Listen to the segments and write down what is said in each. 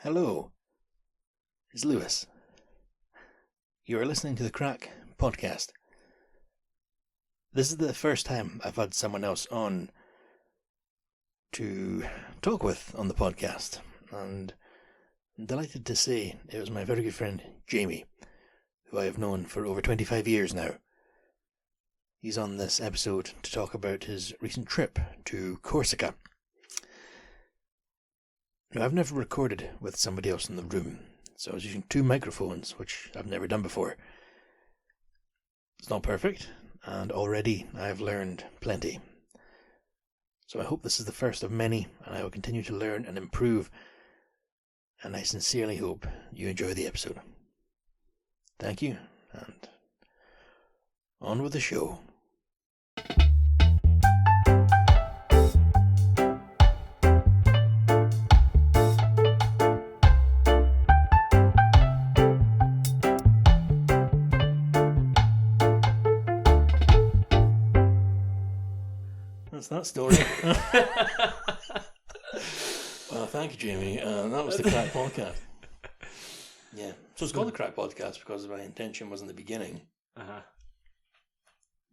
Hello, it's Lewis. You are listening to the Crack Podcast. This is the first time I've had someone else on to talk with on the podcast, and I'm delighted to say it was my very good friend Jamie, who I have known for over 25 years now. He's on this episode to talk about his recent trip to Corsica. Now, I've never recorded with somebody else in the room, so I was using two microphones, which I've never done before. It's not perfect, and already I've learned plenty. So I hope this is the first of many, and I will continue to learn and improve, and I sincerely hope you enjoy the episode. Thank you, and on with the show. That's that story. Well, thank you, Jamie. That was the Crack Podcast. Yeah. So it's called the Crack Podcast because my intention was in the beginning.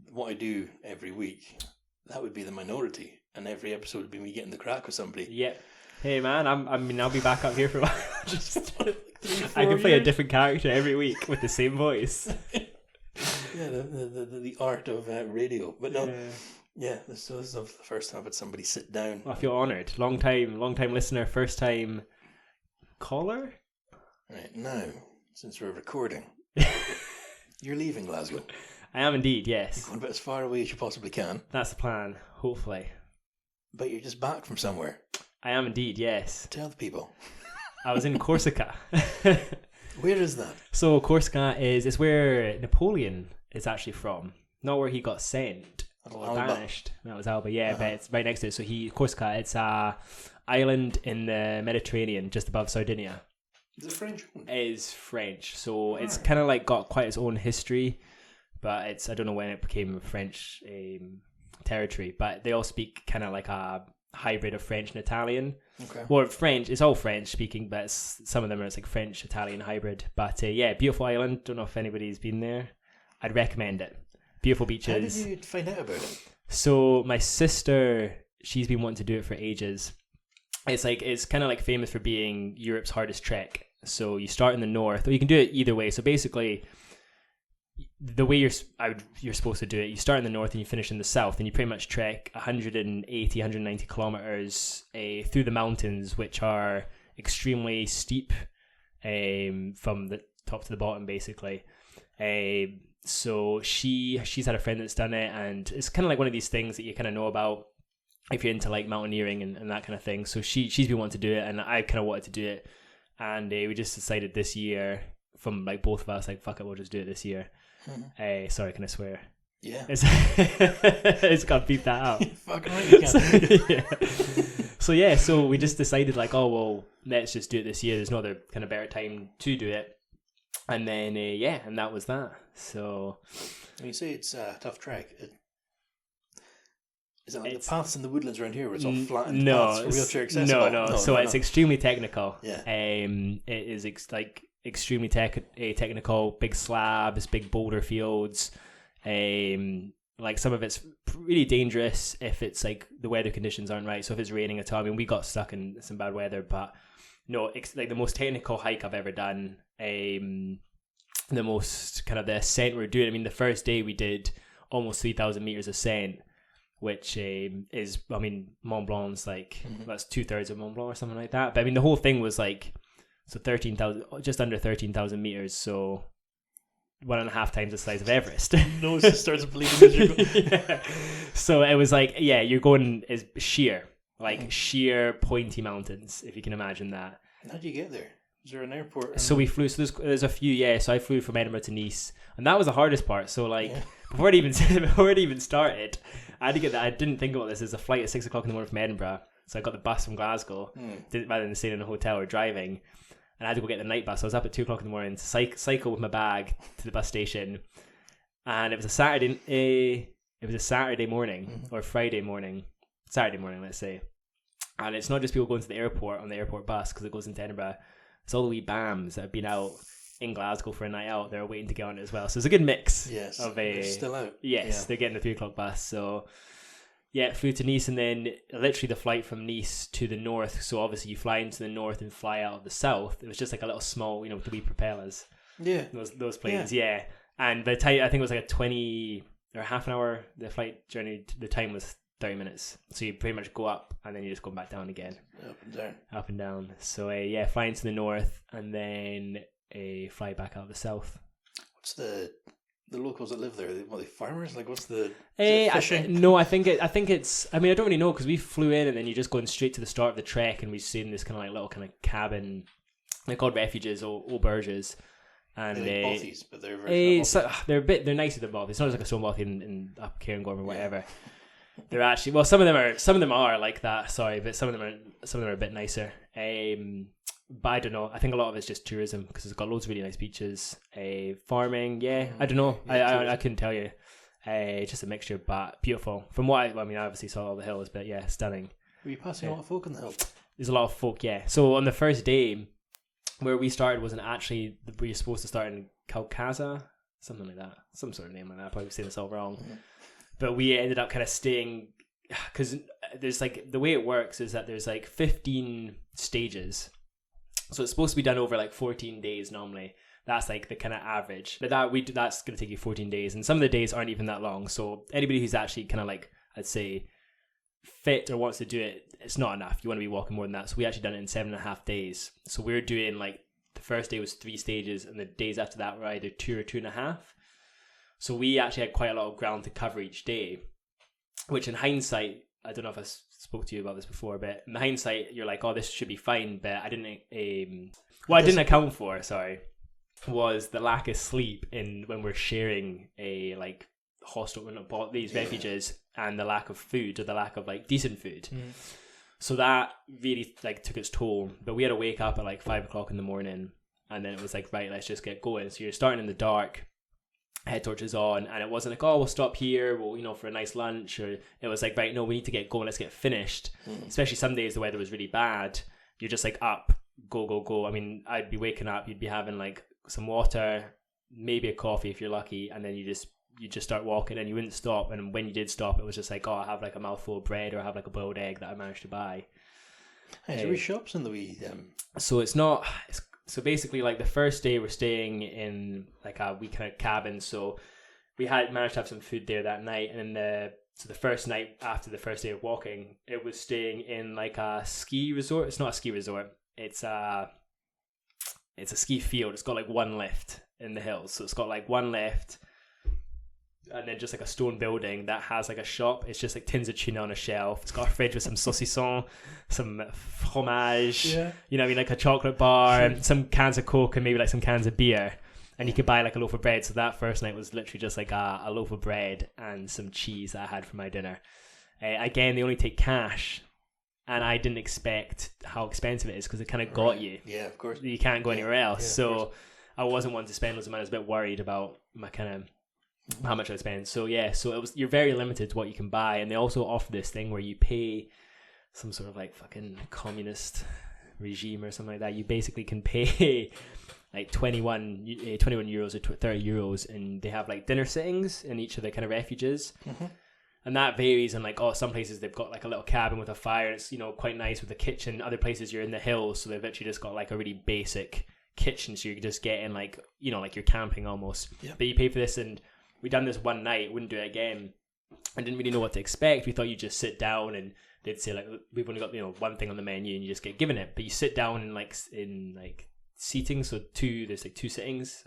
What I do every week, that would be the minority, and every episode would be me getting the crack with somebody. Yep. Hey man, I'll be back up here for a while. I can play years. a different character every week with the same voice. Yeah, the art of radio. But no, yeah, this is the first time I've had somebody sit down. I feel honoured. Long time listener, first time caller. Right, now, since we're recording, you're leaving Glasgow. I am indeed, You're yes. going about as far away as you possibly can, That's the plan, hopefully. but you're just back from somewhere. I am indeed, yes. Tell the people. I was in Corsica. Where is that? So Corsica is where Napoleon is actually from. Not where he got sent or Alba. banished. That was Alba, yeah, but it's right next to it. So Corsica, it's a island in the Mediterranean just above Sardinia. Is it French? It is French, so it's kind of like got quite its own history, but I don't know when it became French territory, but they all speak kind of like a hybrid of French and Italian. Okay. Well, French, it's all French speaking, but some of them it's like French Italian hybrid. But yeah, beautiful island. Don't know if anybody's been there. I'd recommend it. Beautiful beaches. How did you find out about it? So my sister, she's been wanting to do it for ages. It's kind of like famous for being Europe's hardest trek. So you start in the north, or you can do it either way. So basically, the way you're supposed to do it, you start in the north and you finish in the south, and you pretty much trek 180, 190 kilometers through the mountains, which are extremely steep from the top to the bottom, basically. So she's had a friend that's done it, and it's kind of like one of these things that you kind of know about if you're into like mountaineering and that kind of thing. So she's been wanting to do it, and I kind of wanted to do it, and we just decided this year, from like both of us, like fuck it, we'll just do it this year. Sorry, can I swear? Yeah. It's got to beep that out. Fucking right, you can. So we just decided like, oh well, let's just do it this year. There's no other kind of better time to do it. And then and that was that. So When you say it's a tough trek, is it like the paths in the woodlands around here where it's all flattened paths for wheelchair accessible? No. So it's extremely technical. Yeah. It is extremely technical. Big slabs, big boulder fields. Like some of it's really dangerous if it's like the weather conditions aren't right. So if it's raining at all, I mean, we got stuck in some bad weather, but no, it's like the most technical hike I've ever done. The most kind of the ascent we're doing. I mean, the first day we did almost 3,000 meters ascent, which is, I mean, Mont Blanc's like, that's 2/3 of Mont Blanc or something like that. But I mean, the whole thing was like, so 13,000, just under 13,000 meters. So 1.5 times the size of Everest. No, it starts bleeding as you're going. Yeah. So it was like, yeah, you're going is sheer, like sheer pointy mountains, if you can imagine that. How do you get there? Is there an airport? So we flew. So there's a few. Yeah. So I flew from Edinburgh to Nice, and that was the hardest part. So like before it even started, I had to get that. I didn't think about this. There's a flight at 6 o'clock in the morning from Edinburgh, so I got the bus from Glasgow rather than staying in a hotel or driving. And I had to go get the night bus. So I was up at 2 o'clock in the morning to cycle with my bag to the bus station, and it was a Saturday. It was a Saturday morning or Friday morning, Saturday morning, let's say. And it's not just people going to the airport on the airport bus because it goes into Edinburgh. It's all the wee BAMs that have been out in Glasgow for a night out. They're waiting to get on it as well. So it's a good mix. Yes. Of they're still out. Yes, they're getting the 3 o'clock bus. So yeah, flew to Nice, and then literally the flight from Nice to the north. So obviously you fly into the north and fly out of the south. It was just like a little small, with the wee propellers. Yeah. Those planes, yeah. And by the time, I think it was like a 20 or half an hour, the flight journey, the time was 30 minutes. So you pretty much go up and then you just go back down again. Up and down. So fly into the north and then fly back out of the south. What's the locals that live there? Are they farmers? Like, what's the fishing? I think it's. I mean, I don't really know because we flew in and then you're just going straight to the start of the trek, and we stayed in this kind of like little kind of cabin. They're called refuges or auberges. And they're like bothies, but they're very they're nicer than bothies. It's not just like a stone bothy in up Cairngorm or whatever. They're actually some of them are like that. Sorry, but some of them are a bit nicer. But I don't know. I think a lot of it's just tourism because it's got loads of really nice beaches. Farming, I don't know. I couldn't tell you. Just a mixture, but beautiful. From what I obviously saw all the hills, but yeah, stunning. Were you passing a lot of folk on the hill? There's a lot of folk, yeah. So on the first day, where we started wasn't actually we were supposed to start in Caucasia, something like that, some sort of name like that. I'm probably saying this all wrong, but we ended up kind of staying because there's like the way it works is that there's like 15 stages, so it's supposed to be done over like 14 days normally. That's like the kind of average, but that's going to take you 14 days, and some of the days aren't even that long. So anybody who's actually kind of like, I'd say, fit or wants to do it, it's not enough. You want to be walking more than that. So we actually done it in 7.5 days. So we're doing like the first day was 3 stages, and the days after that were either 2 or 2.5. So we actually had quite a lot of ground to cover each day, which in hindsight, I don't know if I spoke to you about this before, but in hindsight, you're like, oh, this should be fine. But I didn't, what I didn't account for, was the lack of sleep when we're sharing a like hostel, when I bought these refuges, and the lack of food or the lack of like decent food. So that really like took its toll. But we had to wake up at like 5 o'clock in the morning, and then it was like, right, let's just get going. So you're starting in the dark, head torches on, and it wasn't like, oh, we'll stop here, for a nice lunch, or it was like, right, no, we need to get going, let's get finished. Especially some days the weather was really bad. You're just like up, go. I mean, I'd be waking up, you'd be having like some water, maybe a coffee if you're lucky, and then you just start walking and you wouldn't stop. And when you did stop, it was just like, oh, I have like a mouthful of bread, or I have like a boiled egg that I managed to buy. Hey, there were shops in the wee. So basically, like the first day we're staying in like a wee kind of cabin. So we had managed to have some food there that night, and then the first night after the first day of walking, it was staying in like a ski resort. It's not a ski resort. It's a ski field. It's got like one lift in the hills. So it's got like one lift, and then just like a stone building that has like a shop. It's just like tins of tuna on a shelf. It's got a fridge with some saucisson, some fromage, like a chocolate bar, some cans of Coke, and maybe like some cans of beer. And you could buy like a loaf of bread. So that first night was literally just like a loaf of bread and some cheese that I had for my dinner. Again, they only take cash, and I didn't expect how expensive it is because it kind of got you. Yeah, of course. You can't go anywhere else. So I wasn't one to spend loads of money. I was a bit worried about my kind of how much I spend. So you're very limited to what you can buy, and they also offer this thing where you pay some sort of like fucking communist regime or something like that. You basically can pay like 21 euros or 30 euros, and they have like dinner sittings in each of the kind of refuges. And that varies, and like, some places they've got like a little cabin with a fire, and it's quite nice with a kitchen. Other places you're in the hills, so they've actually just got like a really basic kitchen, so you're just getting like like you're camping almost. But you pay for this, and we done this one night, wouldn't do it again. I didn't really know what to expect. We thought you just sit down and they'd say like, we've only got one thing on the menu, and you just get given it. But you sit down in seating, so there's like 2 sittings.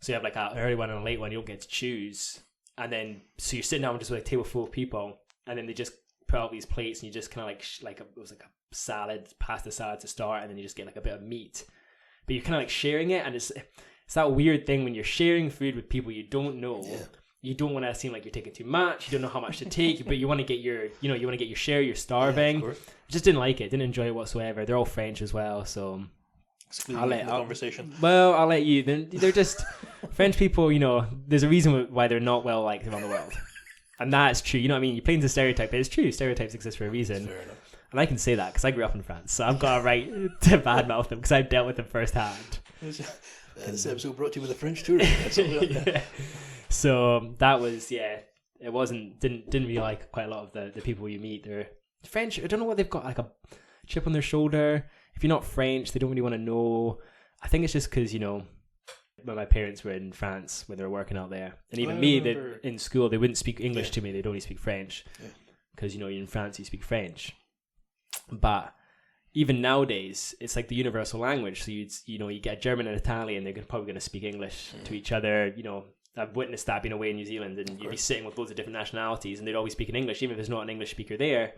So you have like an early one and a late one. You don't get to choose. And then so you're sitting down just with a table full of people, and then they just put out these plates, and you just kind of it was like a salad, pasta salad to start, and then you just get like a bit of meat. But you're kind of like sharing it, and it's that weird thing when you're sharing food with people you don't know. You don't want to seem like you're taking too much. You don't know how much to take, but you want to get your share. You're starving. I just didn't like it. Didn't enjoy it whatsoever. They're all French as well, so I'll let the conversation. Well, I'll let you. They're just French people. There's a reason why they're not well liked around the world, and that's true. You know what I mean? You play into stereotype, but it's true. Stereotypes exist for a reason. And I can say that because I grew up in France, so I've got a right to badmouth them because I've dealt with them firsthand. This episode brought to you with a French tourist. Yeah. So that was, it didn't really like quite a lot of the people you meet. They're French. I don't know what they've got, like a chip on their shoulder. If you're not French, they don't really want to know. I think it's just because, when my parents were in France when they were working out there, and even in school, they wouldn't speak English to me. They'd only speak French because, you're in France, you speak French. But even nowadays, it's like the universal language. So you get German and Italian, they're probably going to speak English to each other. I've witnessed that being away in New Zealand, and you'd be sitting with loads of different nationalities, and they'd always speak in English, even if there's not an English speaker there.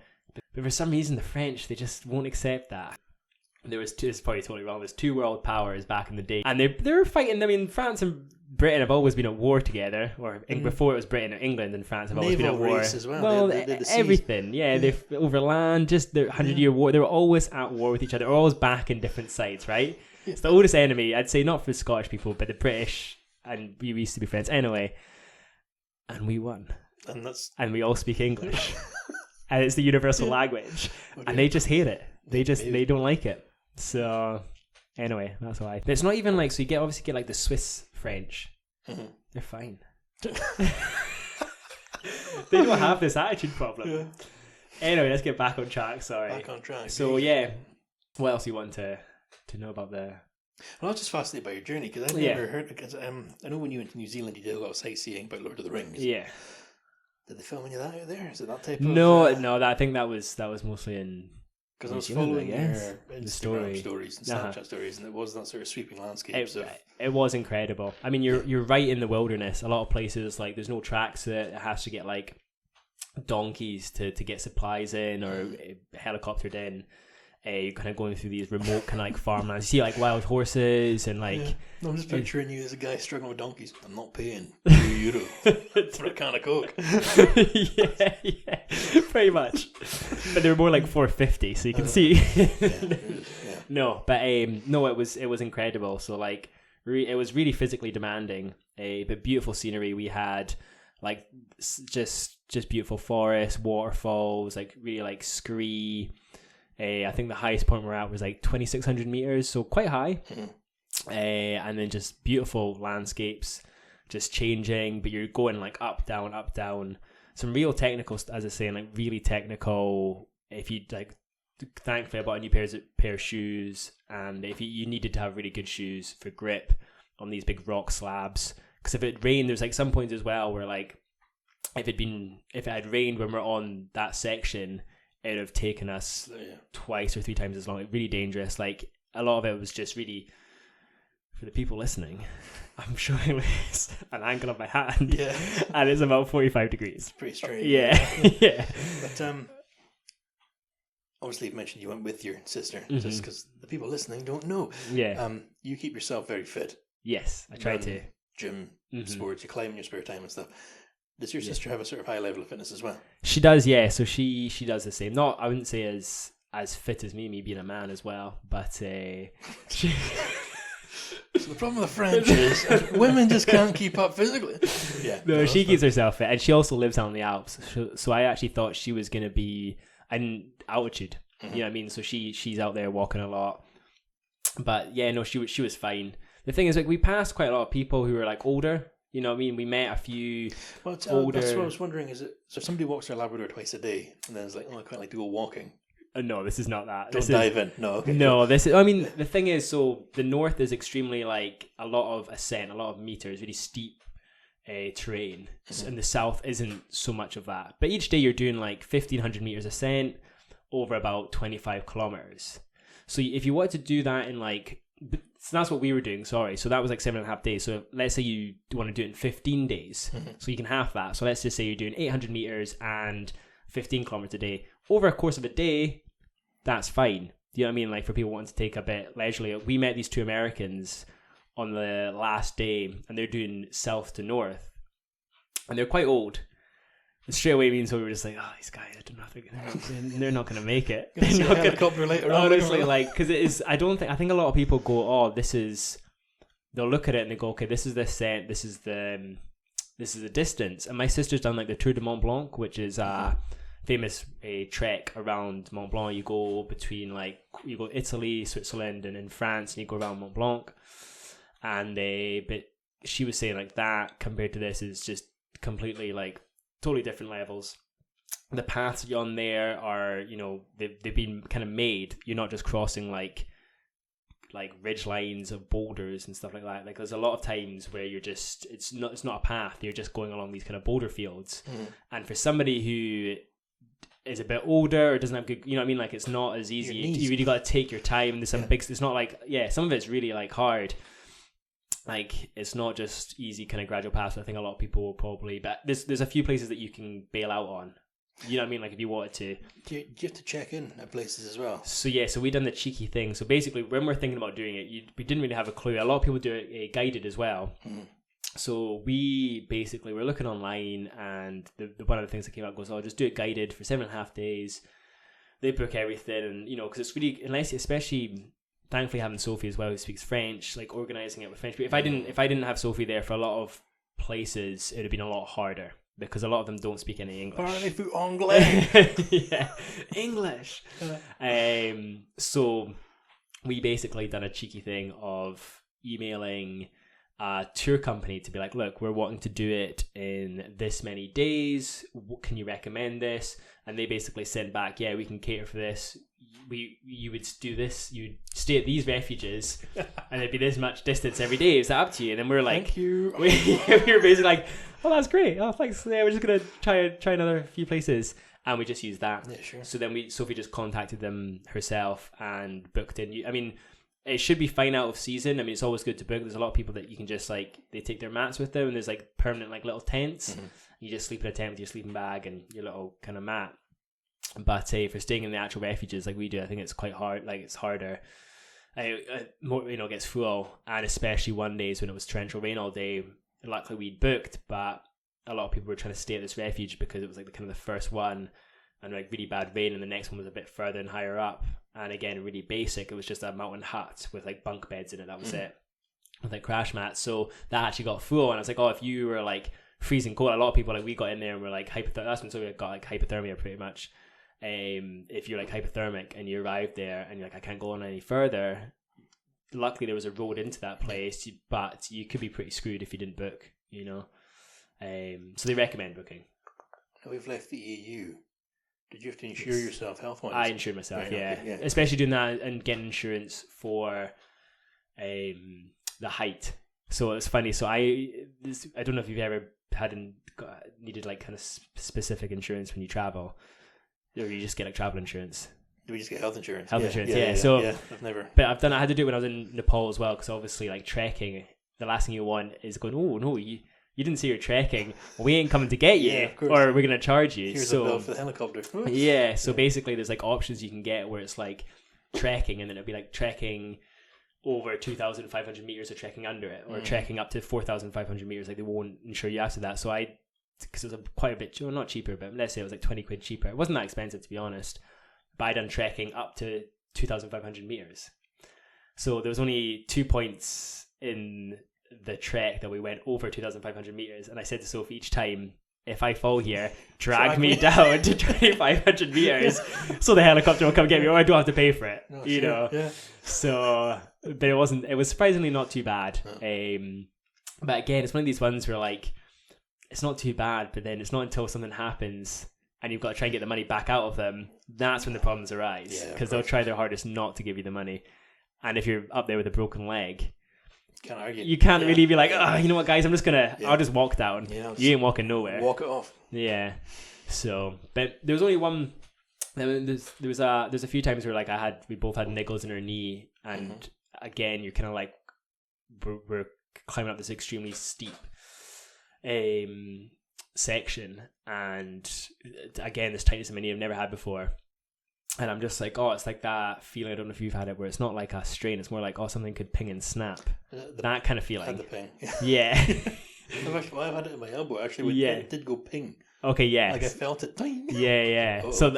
But for some reason, the French, they just won't accept that. It's probably totally wrong. There's two world powers back in the day, and they were fighting. I mean, France and Britain have always been at war together, or before it was Britain and England and France have always been at war as well. Well, everything, yeah. Over land, just the 100-year war. They were always at war with each other, always back in different sides, right? It's the oldest enemy, I'd say, not for Scottish people, but the British, and we used to be friends anyway. And we won, and we all speak English, and it's the universal language, and they just hate it. They don't like it. So anyway, that's why. But it's not even like, so you obviously get like the Swiss French. Mm-hmm. They're fine. They don't have this attitude problem. Yeah. Anyway, let's get back on track. Sorry. Back on track. So what else do you want to know about the? Well, I was just fascinated by your journey because I've never heard. Because I know when you went to New Zealand, you did a lot of sightseeing by Lord of the Rings. Yeah. Did they film any of that out there? Is it that type of? No. I think that was mostly in. Because I was following your Instagram stories and Snapchat stories, and it was that sort of sweeping landscape. It was incredible. I mean, you're right in the wilderness. A lot of places, like, there's no tracks, so it has to get like donkeys to get supplies in, or helicoptered in. You're kind of going through these remote kind of like farmlands. You see like wild horses and like. Yeah. No, I'm just picturing you as a guy struggling with donkeys. I'm not paying €2 for a can of Coke. yeah, pretty much. But they were more like $4.50, so you can see. No, but no, it was incredible. So like, it was really physically demanding. But beautiful scenery. We had like just beautiful forests, waterfalls, like really like scree. I think the highest point we're at was like 2,600 meters, so quite high. And then just beautiful landscapes, just changing, but you're going like up, down. Some real technical, as I say, like really technical. If you like, thankfully I bought a new pair of shoes, and if you needed to have really good shoes for grip on these big rock slabs, because if it rained, there's like some points as well where like if it had rained when we're on that section, it would have taken us twice or three times as long. Like, really dangerous. Like, a lot of it was just really, for the people listening, I'm showing this an angle of my hand. Yeah. And it's about 45 degrees. It's pretty straight. Yeah. Yeah. But obviously you mentioned you went with your sister, just because the people listening don't know. Yeah. You keep yourself very fit. Yes, I try to. Gym, sports, you climb in your spare time and stuff. Does your sister have a sort of high level of fitness as well? She does, yeah. So she does the same. Not, I wouldn't say as fit as me being a man as well, but she. So the problem with the French is women just can't keep up physically. Yeah. No, she keeps herself fit, and she also lives out in the Alps. So I actually thought she was going to be in altitude. You know what I mean? So she's out there walking a lot. But yeah, no, she was fine. The thing is, like, we passed quite a lot of people who were like older. You know what I mean? We met a few older... That's what I was wondering. Is it... So if somebody walks their Labrador twice a day, and then it's like, I quite like to go walking. No, this is not that. Don't dive in. No, okay. No, this is... I mean, the thing is, so the north is extremely, like, a lot of ascent, a lot of meters, really steep terrain. And the south isn't so much of that. But each day you're doing, like, 1,500 meters ascent over about 25 kilometers. So if you wanted to do that in, like... So that's what we were doing, sorry. So that was like 7.5 days. So let's say you want to do it in 15 days. So you can half that. So let's just say you're doing 800 meters and 15 kilometers a day. Over a course of a day, that's fine. Do you know what I mean? Like, for people wanting to take a bit leisurely. We met these two Americans on the last day, and they're doing south to north. And they're quite old. And straight away means we were just like, oh, these guys, I don't know, they're not going to make it. They're not helicopter later on. Honestly, like, because it is, I think a lot of people go, oh, they'll look at it and they go, okay, this is the ascent, this is the distance. And my sister's done like the Tour de Mont Blanc, which is famous trek around Mont Blanc. You go between you go Italy, Switzerland, and in France, and you go around Mont Blanc. And but she was saying that compared to this is just completely totally different levels. The paths on there are, they've been kind of made. You're not just crossing like ridge lines of boulders and stuff like that. There's a lot of times where you're just it's not a path. You're just going along these kind of boulder fields. And for somebody who is a bit older or doesn't have good, it's not as easy. You really got to take your time. There's some big. It's not some of it's really hard. It's not just easy kind of gradual paths. I think a lot of people will probably, but there's a few places that you can bail out on. You know what I mean? If you wanted to. Do you have to check in at places as well? So we done the cheeky thing. So basically, when we're thinking about doing it, we didn't really have a clue. A lot of people do it guided as well. So we basically were looking online, and one of the things that came out goes, just do it guided for 7.5 days. They book everything, and because it's really, especially thankfully having Sophie as well, who speaks French, organising it with French. But if I didn't have Sophie there for a lot of places, it would have been a lot harder. Because a lot of them don't speak any English. Parlez-vous anglais? Yeah, English. So we basically done a cheeky thing of emailing a tour company to be like, look, we're wanting to do it in this many days. Can you recommend this? And they basically sent back, yeah, we can cater for this. You would do this. You'd stay at these refuges, and it'd be this much distance every day. It's up to you. And then we're like, thank you. We were basically like, oh, that's great. Oh, thanks. Yeah, we're just gonna try another few places, and we just used that. Yeah, sure. So then Sophie just contacted them herself and booked in. I mean, it should be fine out of season. I mean, it's always good to book. There's a lot of people that you can just they take their mats with them, and there's permanent little tents. You just sleep in a tent with your sleeping bag and your little kind of mat. But for staying in the actual refuges like we do, I think it's quite hard. It's harder. More, gets full, and especially one days when it was torrential rain all day. Luckily we'd booked, but a lot of people were trying to stay at this refuge because it was the first one, and really bad rain, and the next one was a bit further and higher up, and again really basic. It was just a mountain hut with bunk beds in it. That was it, with crash mats. So that actually got full, and I was like, oh, if you were freezing cold, a lot of people we got in there and were hypothermic. That's when we got hypothermia pretty much. If you're hypothermic and you arrive there and you're I can't go on any further, luckily there was a road into that place, but you could be pretty screwed if you didn't book, so they recommend booking. Now we've left the EU. Did you have to insure yourself health-wise? I insured myself, right, yeah. Okay, yeah. Especially doing that and getting insurance for the height. So it's funny. So I don't know if you've ever needed kind of specific insurance when you travel. Or you just get travel insurance. Do we just get health insurance? Health insurance, yeah. So I've never. But I had to do it when I was in Nepal as well, because obviously trekking, the last thing you want is going, oh no, you didn't say you're trekking. Well, we ain't coming to get you, or we're gonna charge you. Here's a bill for the helicopter. Yeah. So basically, there's options you can get where it's trekking, and then it'll be trekking over 2,500 meters or trekking under it, or trekking up to 4,500 meters. They won't insure you after that. So because it was quite a bit, not cheaper, but let's say it was 20 quid cheaper. It wasn't that expensive, to be honest. But I done trekking up to 2,500 meters. So there was only 2 points in the trek that we went over 2,500 meters. And I said to Sophie each time, if I fall here, drag me down to 2,500 meters so the helicopter will come get me, or I don't have to pay for it, know. Yeah. So, but it was surprisingly not too bad. But again, it's one of these ones where it's not too bad, but then it's not until something happens and you've got to try and get the money back out of them, that's when the problems arise, because they'll try their hardest not to give you the money. And if you're up there with a broken leg, can't argue. You can't really be you know what, guys, I'm just gonna I'll just walk down. You ain't walking nowhere. Walk it off. Yeah. So, but there was only one. There's a few times where we both had niggles in our knee, and again you're kind of we're climbing up this extremely steep section, and again this tightness in my knee I've never had before. And I'm just it's that feeling, I don't know if you've had it, where it's not a strain, it's more something could ping and snap. That kind of feeling. Had the ping. Yeah. I've had it in my elbow, actually. It did go ping. Okay, yeah. I felt it. Yeah. Uh-oh. So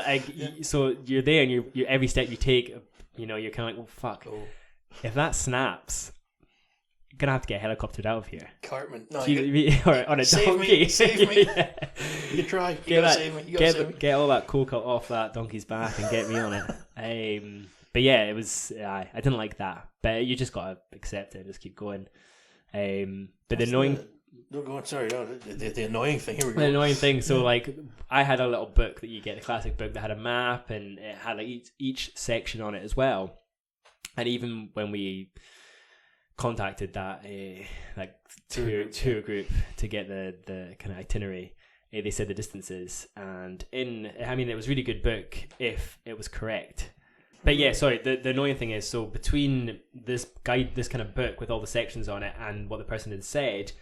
so you're there, and you every step you take, you're kind of well, fuck. Oh. If that snaps, gonna have to get helicoptered out of here. Cartman. No, or on a save donkey. Me, save me. Yeah. You can try. You gotta save me. Get all that coke off that donkey's back and get me on it. But yeah, it was. I didn't like that. But you just gotta accept it and just keep going. But the annoying. The annoying thing. Here we go. The annoying thing. So like, I had a little book that you get, a classic book that had a map and it had like each section on it as well. And even when we contacted that like tour group to get the kind of itinerary, they said the distances, and it was a really good book if it was correct. But yeah, sorry, the annoying thing is, so between this kind of book with all the sections on it and what the person had said,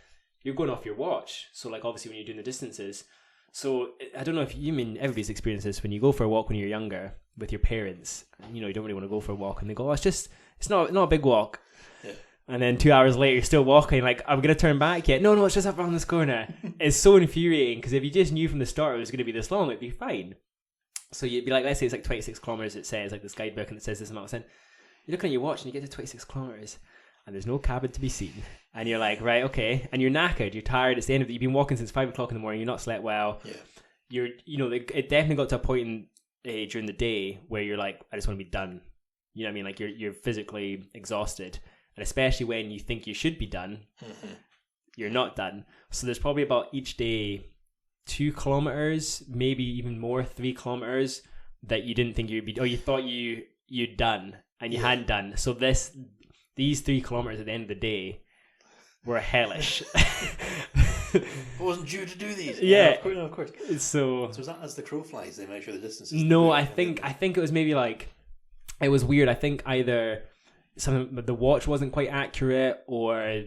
you're going off your watch. So like, obviously when you're doing the distances, so I don't know if you mean everybody's experienced this, when you go for a walk when you're younger with your parents, you know, you don't really want to go for a walk, and they go, it's not a big walk. Yeah. And then 2 hours later, you're still walking, like, I'm going to turn back yet? No, it's just up around this corner. It's so infuriating, because if you just knew from the start it was going to be this long, it'd be fine. So you'd be like, let's say it's like 26 kilometers, it says, like this guidebook, and it says this amount of percent. You're looking at your watch and you get to 26 kilometers and there's no cabin to be seen. And you're like, right, okay. And you're knackered, you're tired, it's the end of it. You've been walking since 5 o'clock in the morning, you're not slept well. Yeah. It definitely got to a point during the day where you're like, I just want to be done. You know what I mean? Like you're physically exhausted. And especially when you think you should be done, you're not done. So there's probably about each day 2 kilometers, maybe even more, 3 kilometers that you didn't think you'd be, or you thought you'd done and you hadn't done. So these 3 kilometers at the end of the day were hellish. I wasn't due to do these. Yeah, of course. So is that as the crow flies? They measure the distances. No, I think it was maybe like, it was weird. I think either the watch wasn't quite accurate, or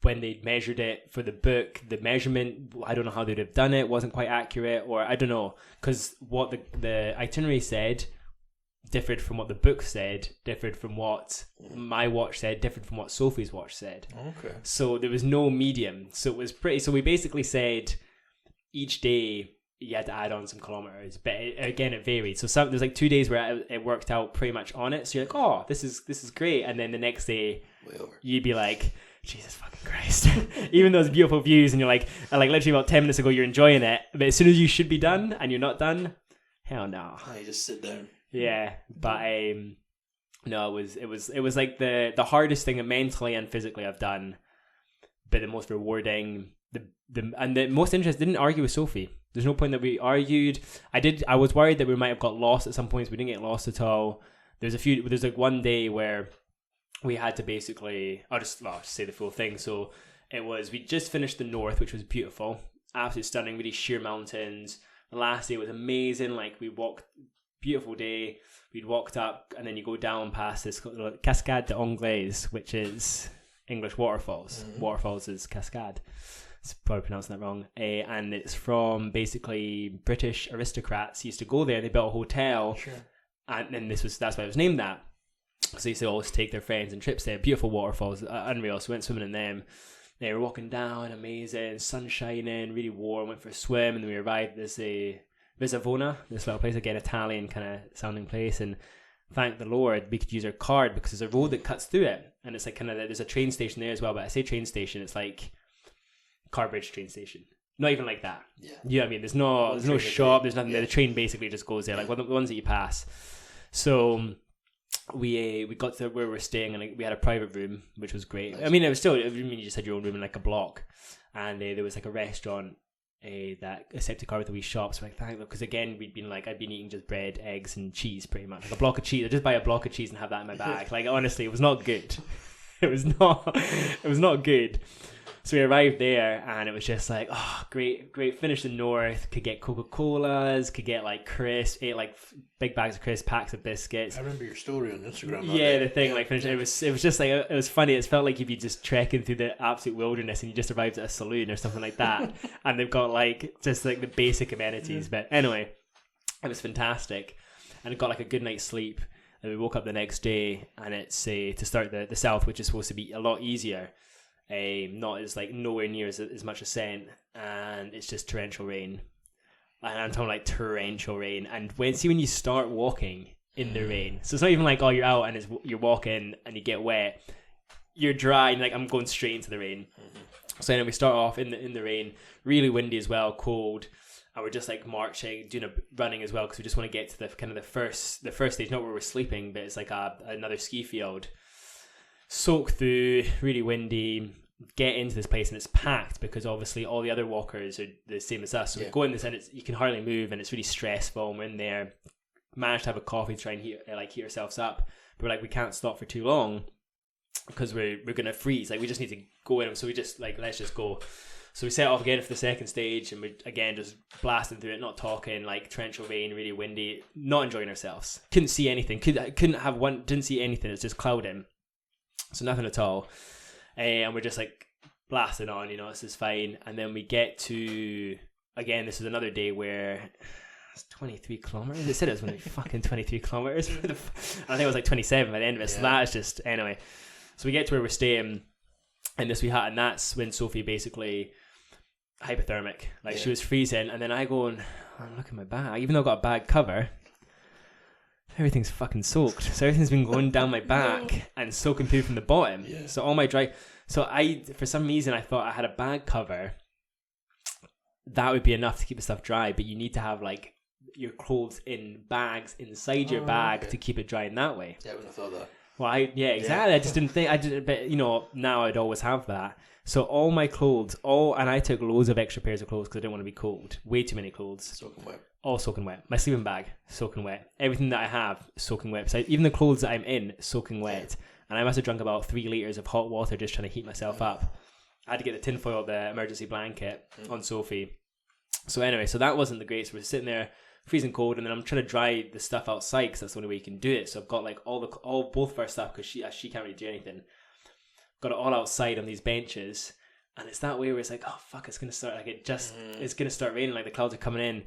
when they measured it for the book, the measurement, I don't know how they'd have done it, wasn't quite accurate, or I don't know, because what the itinerary said differed from what the book said, differed from what my watch said, differed from what Sophie's watch said. Okay. So there was no medium. So it was so we basically said each day you had to add on some kilometers, but it varied. So there's like 2 days where it worked out pretty much on it. So you're like, oh, this is great. And then the next day you'd be like, Jesus fucking Christ. Even those beautiful views, and you're like literally about 10 minutes ago you're enjoying it, but as soon as you should be done and you're not done, hell no. You just sit down. Yeah, but no, it was like the hardest thing mentally and physically I've done, but the most rewarding, the most interesting. Didn't argue with Sophie. There's no point that we argued. I was worried that we might have got lost at some points. We didn't get lost at all. There's like one day where we had to basically, I'll just say the full thing. So it was, we just finished the north, which was beautiful, absolutely stunning, really sheer mountains. The last day was amazing. Like we walked, beautiful day. We'd walked up, and then you go down past this Cascade d'Anglaise, which is English waterfalls. Mm-hmm. Waterfalls is Cascade. It's probably pronouncing that wrong. And it's from basically British aristocrats used to go there. They built a hotel. Sure. And then that's why it was named that. So they used to always take their friends and trips there. Beautiful waterfalls, unreal. So we went swimming in them. They were walking down, amazing, sun shining, really warm. Went for a swim, and then we arrived at this Visavona, this little place, again, Italian kind of sounding place. And thank the Lord we could use our card, because there's a road that cuts through it. And it's like kind of, there's a train station there as well. But I say train station, it's like Carbridge train station. Not even like that. Yeah. You know what I mean? There's no shop, there's nothing there. The train basically just goes there, like the ones that you pass. So we got to where we're staying, and we had a private room, which was great. Nice. I mean, it was still, you just had your own room in like a block, and there was like a restaurant that accepted card with a wee shop. So like, thank them, because again, I'd been eating just bread, eggs, and cheese pretty much, like a block of cheese. I'd just buy a block of cheese and have that in my bag. Like honestly, it was not good. It was not good. So we arrived there, and it was just like, oh, great, finish the north, could get Coca-Colas, could get like crisps, ate like big bags of crisps, packs of biscuits. I remember your story on Instagram. Yeah, the thing, like, finished, it was just like, it was funny. It felt like you'd be just trekking through the absolute wilderness, and you just arrived at a saloon or something like that. And they've got like, just like the basic amenities. But anyway, it was fantastic. And I got like a good night's sleep. And we woke up the next day, and it's to start the south, which is supposed to be a lot easier. Not as like nowhere near as much ascent, and it's just torrential rain, and I'm talking like torrential rain. And when you start walking in the rain, so it's not even like, oh, you're out and you're walking and you get wet. you're dry and like I'm going straight into the rain. So anyway, we start off in the rain, really windy as well, cold, and we're just like marching, doing a running as well because we just want to get to the kind of the first stage, not where we're sleeping, but it's like another ski field. Soak through, really windy. Get into this place and it's packed because obviously all the other walkers are the same as us. So we go in this and you can hardly move and it's really stressful. And we're in there, managed to have a coffee to try and heat ourselves up. But we're like, we can't stop for too long because we're gonna freeze. Like we just need to go in. So we just like, let's just go. So we set off again for the second stage and we again just blasting through it, not talking, like torrential rain, really windy, not enjoying ourselves. Couldn't see anything. Didn't see anything. It's just clouding. So nothing at all. And we're just like blasting on, this is fine. And then we get to, again, this is another day where it's 23 kilometers. It said it was going to be fucking 23 kilometers. I think it was like 27 by the end of it. So that is just, anyway. So we get to where we're staying and that's when Sophie basically hypothermic. Like she was freezing. And then I go and look at my bag. Even though I've got a bag cover, everything's fucking soaked. So everything's been going down my back and soaking through from the bottom. Yeah. So all my dry... So for some reason, I thought I had a bag cover. That would be enough to keep the stuff dry, but you need to have like your clothes in bags inside your bag to keep it dry in that way. Yeah, I wouldn't have thought that. Well, exactly. Yeah. I just didn't think... but now I'd always have that. So all my clothes, and I took loads of extra pairs of clothes because I didn't want to be cold. Way too many clothes. Soaking wet. All soaking wet. My sleeping bag, soaking wet. Everything that I have, soaking wet. So even the clothes that I'm in, soaking wet. And I must have drunk about 3 litres of hot water just trying to heat myself up. I had to get the tinfoil, the emergency blanket on Sophie. So anyway, so that wasn't the great. So we're sitting there freezing cold, and then I'm trying to dry the stuff outside because that's the only way you can do it. So I've got like both of our stuff because she can't really do anything. Got it all outside on these benches. And it's that way where it's like, oh fuck, it's gonna start it's gonna start raining, like the clouds are coming in and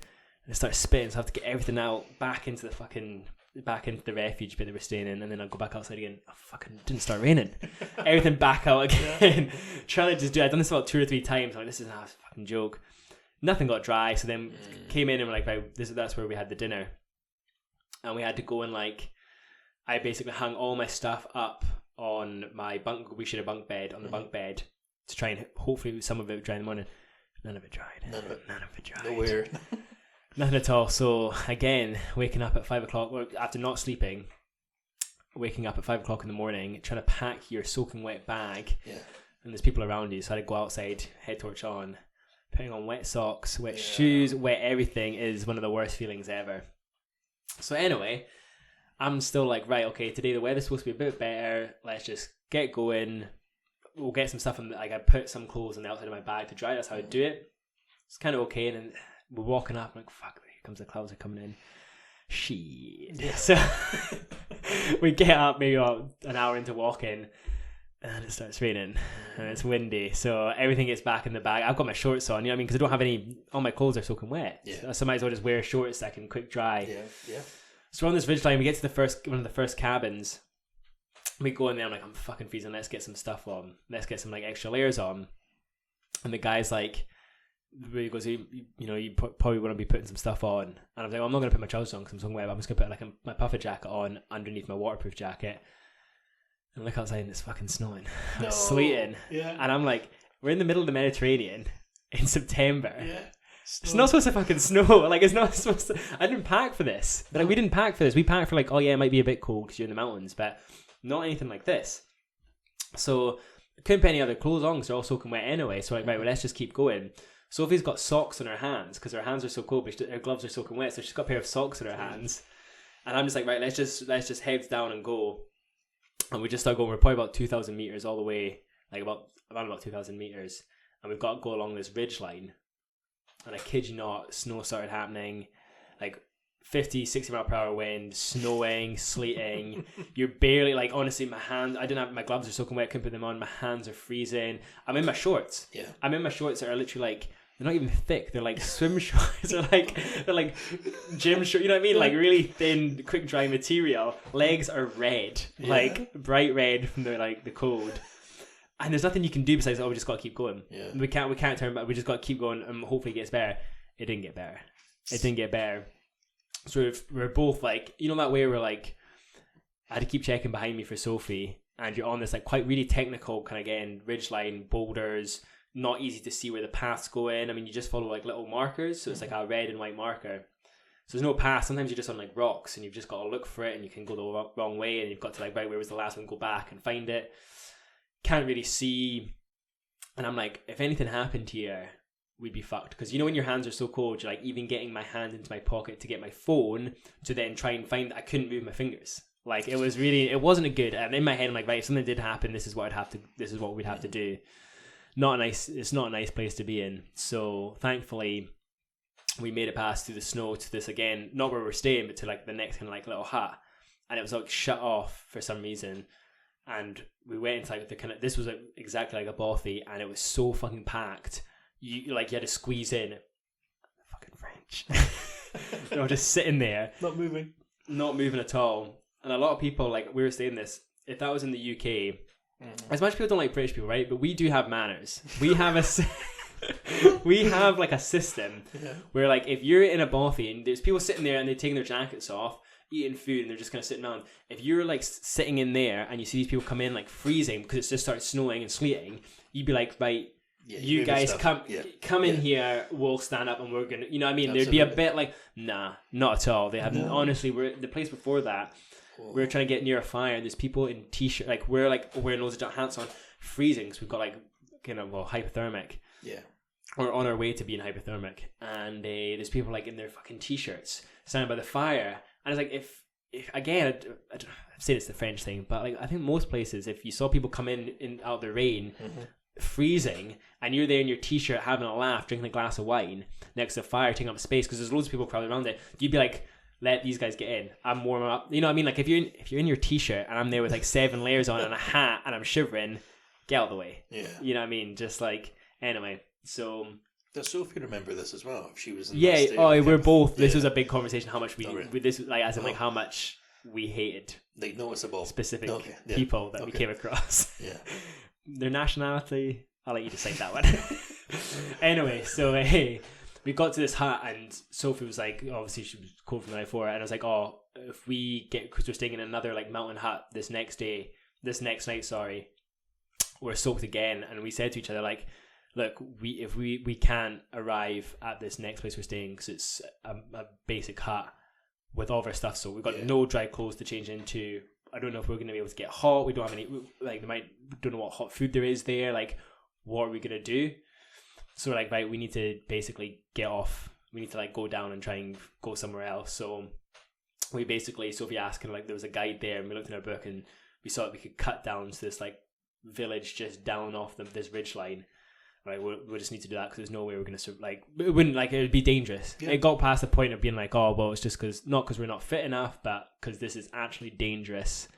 it starts spitting, so I have to get everything out back into the refuge bit that we're staying in, and then I'll go back outside again. Oh fucking it didn't start raining. Everything back out again. Trying to just do I've done this about 2 or 3 times. I'm like, this is a fucking joke. Nothing got dry, so then came in and we're like, right, that's where we had the dinner. And we had to go and like I basically hung all my stuff up on my bunk. We shared a bunk bed on the bunk bed. To try and hopefully some of it would dry in the morning. None of it dried. None of it dried. Nowhere. Nothing at all. So again, waking up at 5 o'clock, after not sleeping, waking up at 5 o'clock in the morning, trying to pack your soaking wet bag. Yeah. And there's people around you, so I had to go outside, head torch on, putting on wet socks, wet shoes, wet everything is one of the worst feelings ever. So anyway, I'm still like, right, okay, today the weather's supposed to be a bit better. Let's just get going. We'll get some stuff, and like I put some clothes on the outside of my bag to dry. That's how I do it. It's kind of okay, and then we're walking up. I'm like, fuck, here comes the clouds are coming in. Shit. Yeah. So we get up maybe about an hour into walking, and it starts raining, and it's windy. So everything gets back in the bag. I've got my shorts on, you know what I mean? Because I don't have any. All my clothes are soaking wet. Yeah. So I might as well just wear shorts that can quick dry. Yeah. So we're on this ridge line. We get to one of the first cabins. We go in there, I'm like, I'm fucking freezing, let's get some stuff on. Let's get some like extra layers on. And the guy's like, he goes, you probably want to be putting some stuff on. And I was like, well, I'm not going to put my trousers on because I'm so wet. I'm just going to put like my puffer jacket on underneath my waterproof jacket. And look outside and it's fucking snowing. It's sleeting. Yeah. And I'm like, we're in the middle of the Mediterranean in September. Yeah. It's not supposed to fucking snow. Like, it's not supposed to. I didn't pack for this. But like, we didn't pack for this. We packed for like, oh yeah, it might be a bit cold because you're in the mountains, but not anything like this. So I couldn't put any other clothes on because they're all soaking wet anyway. So like, right, well, let's just keep going. Sophie's got socks on her hands because her hands are so cold, but her gloves are soaking wet. So she's got a pair of socks on her hands. And I'm just like, right, let's just heads down and go. And we just start going. We're probably about 2,000 meters all the way, like around about 2,000 meters. And we've got to go along this ridge line. And I kid you not, snow started happening, like 50, 60 mile per hour wind, snowing, sleeting. You're barely, like, honestly, my gloves are soaking wet, couldn't put them on. My hands are freezing. I'm in my shorts. Yeah. I'm in my shorts that are literally like, they're not even thick. They're like swim shorts. They're like gym shorts. You know what I mean? Like really thin, quick dry material. Legs are red, like bright red from the cold. And there's nothing you can do besides, we just got to keep going. Yeah. We can't turn back. We just got to keep going and hopefully it gets better. It didn't get better. So we're both like, you know that way where like, I had to keep checking behind me for Sophie and you're on this like quite really technical kind of, again, ridgeline, boulders, not easy to see where the paths go in. I mean, you just follow like little markers, so it's like a red and white marker. So there's no path. Sometimes you're just on like rocks and you've just got to look for it, and you can go the wrong way, and you've got to like, right, where was the last one, go back and find it. Can't really see. And I'm like, if anything happened here, we'd be fucked. Because you know when your hands are so cold, you're like, even getting my hand into my pocket to get my phone to then try and find, I couldn't move my fingers. Like, it wasn't a good. And in my head, I'm like, right, if something did happen, this is what we'd have to do. It's not a nice place to be in. So thankfully, we made it past through the snow to this, again, not where we're staying, but to like the next kind of like little hut. And it was like shut off for some reason. And we went into like the kind of, this was like exactly like a bothy, and it was so fucking packed. You had to squeeze in. Fucking French. Just sitting there. Not moving at all. And a lot of people, like, we were saying this, if that was in the UK, as much people don't like British people, right? But we do have manners. We have we have like a system where, like, if you're in a bothy and there's people sitting there and they're taking their jackets off, eating food, and they're just kind of sitting down. If you're like sitting in there and you see these people come in like freezing because it just starts snowing and sleeting, you'd be like, right, you guys come in here, we'll stand up and we're gonna, you know what I mean? Absolutely. There'd be a bit like, nah, not at all. They haven't. No. Honestly, we're the place before that. We're trying to get near a fire, and there's people in t-shirt, like we're like wearing loads of hats on, freezing because we've got like hypothermic. Yeah. We're on our way to being hypothermic, and there's people like in their fucking t-shirts standing by the fire, and it's like if again, I'm saying it's the French thing, but like I think most places, if you saw people come in out of the rain, freezing, and you're there in your t-shirt having a laugh, drinking a glass of wine next to a fire, taking up space because there's loads of people crowded around it, you'd be like, let these guys get in. I'm warming up. You know what I mean? Like if you're in your t-shirt and I'm there with like 7 layers on and a hat and I'm shivering, get out of the way. Yeah. You know what I mean? Just like, anyway. So does Sophie remember this as well? She was in we're both. This was a big conversation. How much this like as in like how much we hated like noticeable specific people that we came across. Yeah. Their nationality, I'll let you decide that one. Anyway, so we got to this hut, and Sophie was like, obviously she was cold from the night before, and I was like, oh, if we get, because we're staying in another like mountain hut this next night, we're soaked again. And we said to each other like, look, if we can't arrive at this next place we're staying because it's a basic hut with all of our stuff, so we've got no dry clothes to change into. I don't know if we're going to be able to get hot. We don't have any, like, don't know what hot food there is there. Like, what are we going to do? So we're like, right, we need to basically get off. We need to like go down and try and go somewhere else. So we basically, Sophie asked, kind of like, there was a guide there, and we looked in our book and we saw that we could cut down to this like village just down off this ridge line. Right, we just need to do that because there's no way we're going to like, it wouldn't, like, it would be dangerous. Yeah. It got past the point of being like, oh well, it's just because, not because we're not fit enough, but because this is actually dangerous.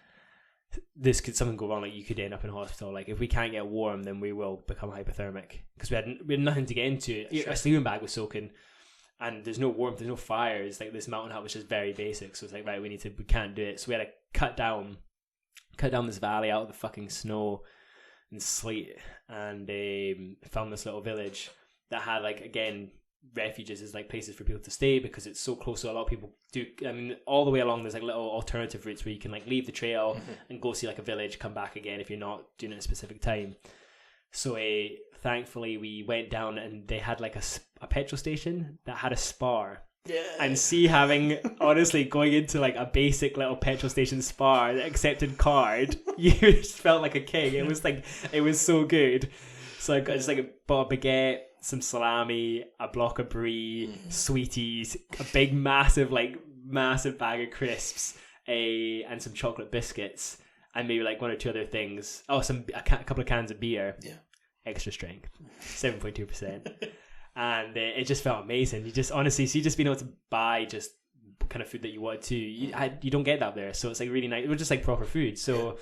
This could something go wrong, like you could end up in hospital. Like if we can't get warm, then we will become hypothermic because we had nothing to get into. Sure. A sleeping bag was soaking, and there's no warmth, there's no fires. Like this mountain hut was just very basic. So it's like, right, we can't do it. So we had to cut down this valley out of the fucking snow and sleet, and found this little village that had, like, again, refuges as like places for people to stay because it's so close. So a lot of people do, I mean, all the way along there's like little alternative routes where you can like leave the trail and go see like a village, come back again if you're not doing it at a specific time. So thankfully we went down and they had like a petrol station that had a spar. Yeah. And having honestly going into like a basic little petrol station spar accepted card, you just felt like a king. It was so good. So I just like bought a baguette, some salami, a block of brie, sweeties, a big massive bag of crisps, and some chocolate biscuits, and maybe like 1 or 2 other things. Oh, a couple of cans of beer. Yeah. Extra strength, 7.2%. And it just felt amazing. You just honestly see just being able to buy just kind of food that you wanted to. You don't get that there, so it's like really nice. It was just like proper food. So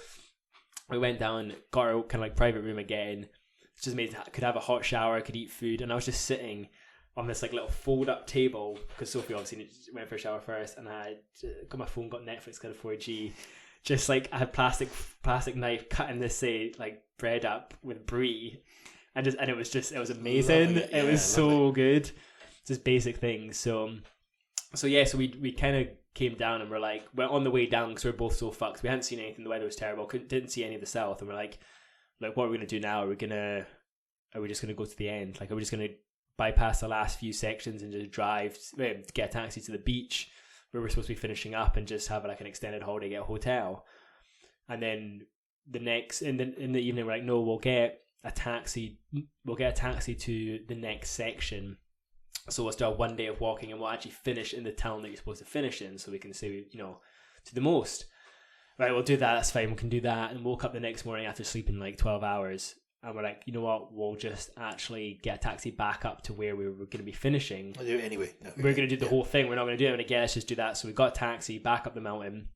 we went down, got our kind of like private room again. It's just made could have a hot shower, could eat food, and I was just sitting on this like little fold up table because Sophie obviously went for a shower first, and I got my phone, got Netflix, got a 4G. Just like I had plastic knife cutting this like bread up with brie. And it was amazing. It was so good. Just basic things. So So yeah, so we kind of came down and we're on the way down because we're both so fucked. We hadn't seen anything. The weather was terrible. Didn't see any of the south, and we're like, what are we gonna do now? Are we just gonna go to the end? Like, are we just gonna bypass the last few sections and just get a taxi to the beach where we're supposed to be finishing up and just have like an extended holiday, get a hotel, and then in the evening we're like, no, we'll get a taxi to the next section. So we'll still have 1 day of walking and we'll actually finish in the town that you're supposed to finish in, so we can say, to the most. Right, we'll do that, that's fine, we can do that. And woke up the next morning after sleeping like 12 hours and we're like, you know what, we'll just actually get a taxi back up to where we were going to be finishing. I'll do it anyway. No, we're going to do the whole thing, we're not going to do it. And again, let's just do that. So we got a taxi back up the mountain.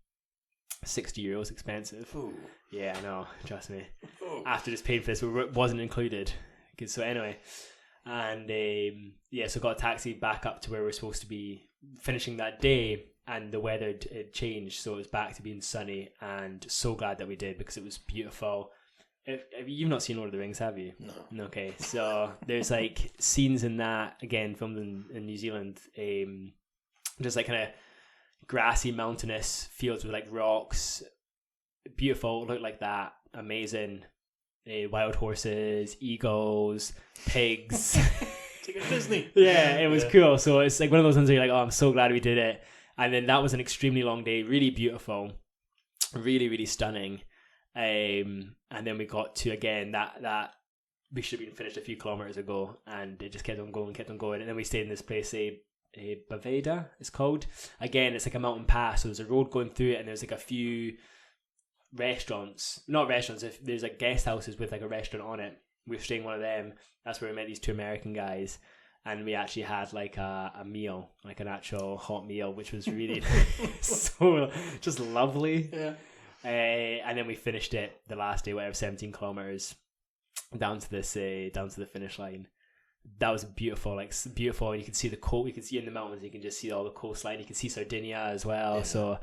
€60, expensive. Ooh. Yeah, I know, trust me. Ooh. After just paying for this, it wasn't included. So anyway, and so got a taxi back up to where we're supposed to be finishing that day, and the weather had changed, so it was back to being sunny, and so glad that we did because it was beautiful. You've not seen Lord of the Rings, have you? No. Okay, so there's like scenes in that, again, filmed in New Zealand, just like kind of grassy, mountainous fields with like rocks, beautiful, looked like that, amazing. Wild horses, eagles, pigs. It's like a Disney. Yeah, it was cool. So it's like one of those ones where you're like, oh, I'm so glad we did it. And then that was an extremely long day, really beautiful, really, really stunning. And then we got to, again, that we should have been finished a few kilometers ago, and it just kept on going. And then we stayed in this place, Baveda, it's called. Again, it's like a mountain pass, so there's a road going through it, and there's like a few not restaurants, if there's like guest houses with like a restaurant on it. We were staying in one of them. That's where we met these two American guys, and we actually had like a meal, like an actual hot meal, which was really so just lovely. Yeah. And then we finished it the last day, 17 kilometers down to the finish line. That was beautiful, beautiful. You can see you can see in the mountains, you can just see all the coastline. You can see Sardinia as well. Yeah. So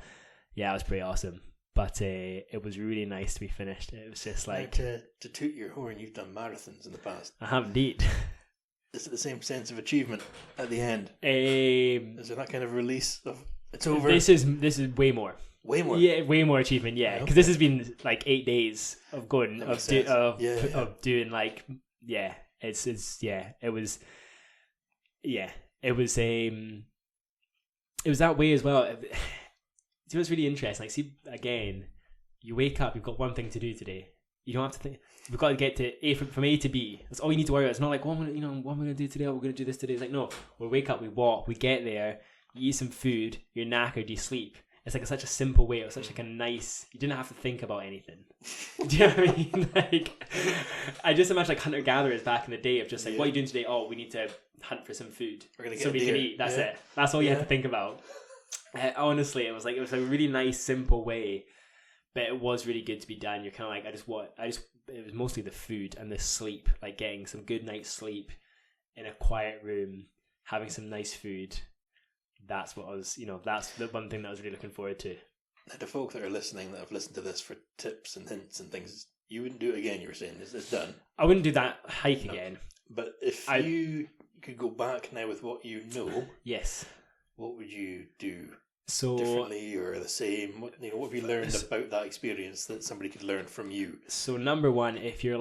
yeah, it was pretty awesome. But it was really nice to be finished. It was just like... To toot your horn, you've done marathons in the past. I have indeed. Is it the same sense of achievement at the end? Is there that kind of release of it's over? This is way more. Way more? Yeah, way more achievement, yeah. Because this has been like 8 days of going, of doing like... Yeah, it was that way as well. See what's really interesting? Like, see, again, you wake up, you've got one thing to do today. You don't have to think. We've got to get to from A to B. That's all you need to worry about. It's not like, what am I going to do today? We're going to do this today. It's like, no, we wake up, we walk, we get there, you eat some food, you're knackered, you sleep. It's like such a simple way. It was such like a nice. You didn't have to think about anything. Do you know what I mean? Like, I just imagine like hunter gatherers back in the day of just like, what are you doing today? Oh, we need to hunt for some food so we can eat. That's it. That's all you had to think about. Honestly, it was a really nice, simple way, but it was really good to be done. You're kind of like, it was mostly the food and the sleep, like getting some good night's sleep in a quiet room, having some nice food. That's what I was, that's the one thing that I was really looking forward to. Now, the folk that are listening that have listened to this for tips and hints and things, you wouldn't do it again, you were saying. It's done. I wouldn't do that hike again. But if you could go back now with what you know, yes, what would you do differently or the same? What have you learned about that experience that somebody could learn from you? So number one, if you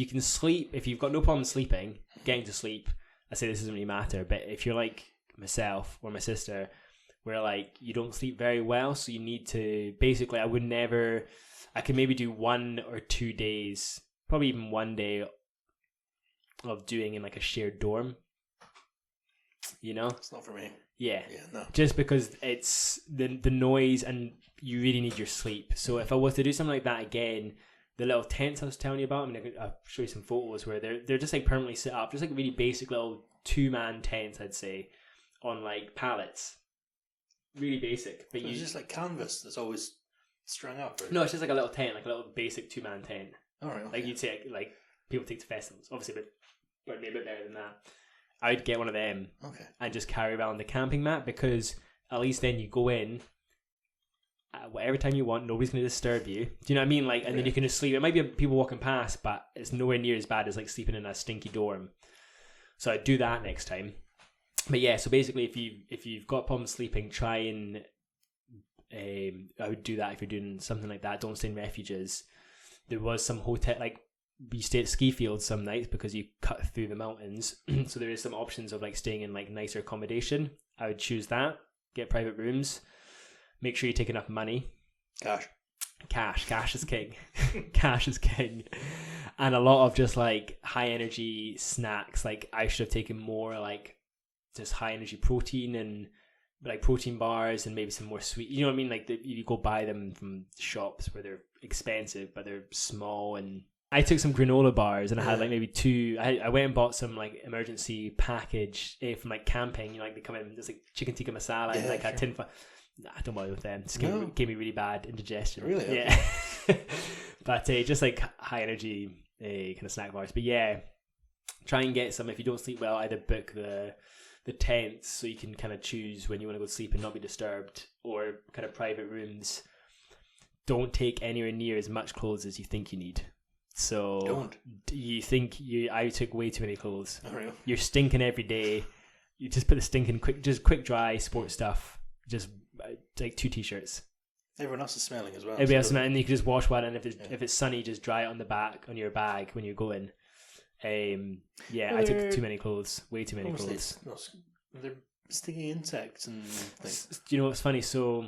can sleep, if you've got no problem sleeping, getting to sleep, I say this doesn't really matter, but if you're like myself or my sister, where like you don't sleep very well, so you need to basically, I could maybe do 1 or 2 days, probably even 1 day of doing in like a shared dorm. It's not for me. Yeah, no. Just because it's the noise and you really need your sleep. So if I was to do something like that again, the little tents I was telling you about, I'll show you some photos where they're just like permanently set up, just like really basic little 2-man tents, I'd say, on like pallets. Really basic. But it's just like canvas that's always strung up. No, it's just like a little tent, like a little basic 2-man tent. All right. Okay. Like you'd say, like people take to festivals, obviously, but maybe a bit better than that. I'd get one of them and just carry around the camping mat, because at least then you go in whatever time you want, nobody's going to disturb you. Do you know what I mean? Like, and then you can just sleep. It might be people walking past, but it's nowhere near as bad as like sleeping in a stinky dorm. So I'd do that next time. But yeah, so basically, if you've got problems sleeping, try and I would do that if you're doing something like that. Don't stay in refuges. There was some hotel, like we stayed at ski fields some nights because you cut through the mountains. So there is some options of like staying in like nicer accommodation. I would choose that. Get private rooms. Make sure you take enough money. Cash is king. Cash is king. And a lot of just like high energy snacks. Like I should have taken more like just high energy protein and like protein bars and maybe some more sweet, you know what I mean? Like you go buy them from shops where they're expensive, but they're small. And I took some granola bars and I had like maybe two. I went and bought some like emergency package from like camping. You know, like they come in, there's like chicken tikka masala and like a tin. I don't bother with them. It's gave me really bad indigestion. Really? Yeah. But just like high energy kind of snack bars. But yeah, try and get some. If you don't sleep well, either book the tents so you can kind of choose when you want to go to sleep and not be disturbed, or kind of private rooms. Don't take anywhere near as much clothes as you think you need. So I took way too many clothes. Oh, really? You're stinking every day. You just put the stinking quick dry sport stuff. Just like 2 t-shirts. Everyone else is smelling as well. Everybody else smelling, and you can just wash one, and if it's sunny, just dry it on your bag when you're going. I took too many clothes, way too many clothes. They're stinging insects and things. Do you know what's funny? So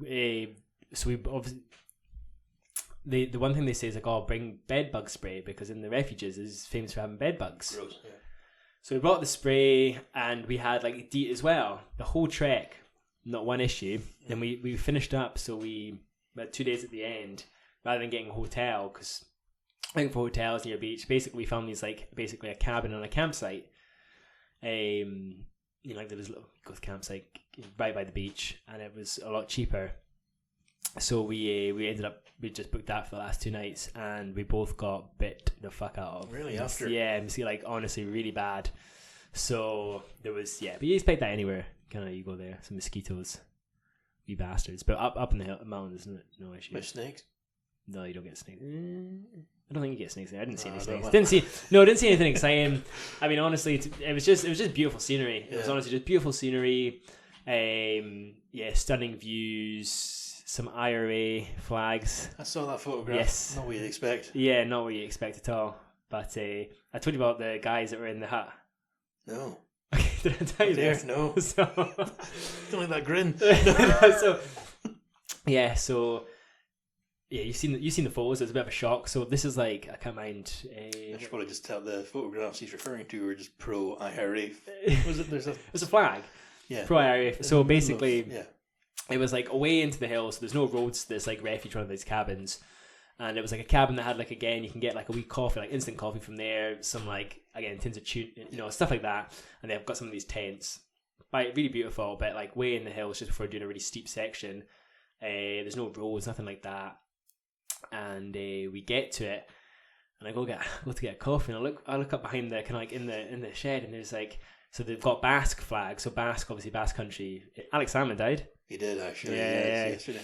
we obviously the one thing they say is like, oh, bring bed bug spray because in the refuges is famous for having bed bugs. Gross, yeah. So we brought the spray and we had like DEET as well. The whole trek, not one issue. Then we finished up, so we had 2 days at the end rather than getting a hotel because. Looking for hotels near a beach. Basically, we found these like basically a cabin on a campsite. You know, like there was a little campsite right by the beach, and it was a lot cheaper. So we just booked that for the last 2 nights, and we both got bit the fuck out of. Really? After? Yeah, like honestly, really bad. So there was but you expect that anywhere. Kind of you go there, some mosquitoes, you bastards. But up in the mountains, no issue. With snakes? No, you don't get snakes. I don't think you get snakes there. I didn't see any snakes. Didn't see anything exciting. I mean, honestly, it was just beautiful scenery. It was honestly just beautiful scenery. Stunning views. Some IRA flags. I saw that photograph. Yes, not what you'd expect. Yeah, not what you expect at all. But I told you about the guys that were in the hut. No. Okay, did I tell you this? No. So, don't like that grin. Yeah, you've seen the photos. It's a bit of a shock. So this is like, I can't mind. I should probably just tell the photographs he's referring to are just pro IRA. Was it? There's a flag. Yeah. Pro IRA. So basically, it was like away into the hills. So there's no roads. There's like refuge, one of these cabins, and it was like a cabin that had like, again, you can get like a wee coffee, like instant coffee from there. Some like, again, tins of tuna, stuff like that. And they've got some of these tents, really beautiful, but like way in the hills just before doing a really steep section. There's no roads, nothing like that. And we get to it, and I go to get a coffee, and I look up behind the kind of like in the shed, and there's like, so they've got Basque flags. So Basque, obviously Basque country. Alex Salmon died. He did actually. Yeah. Yesterday.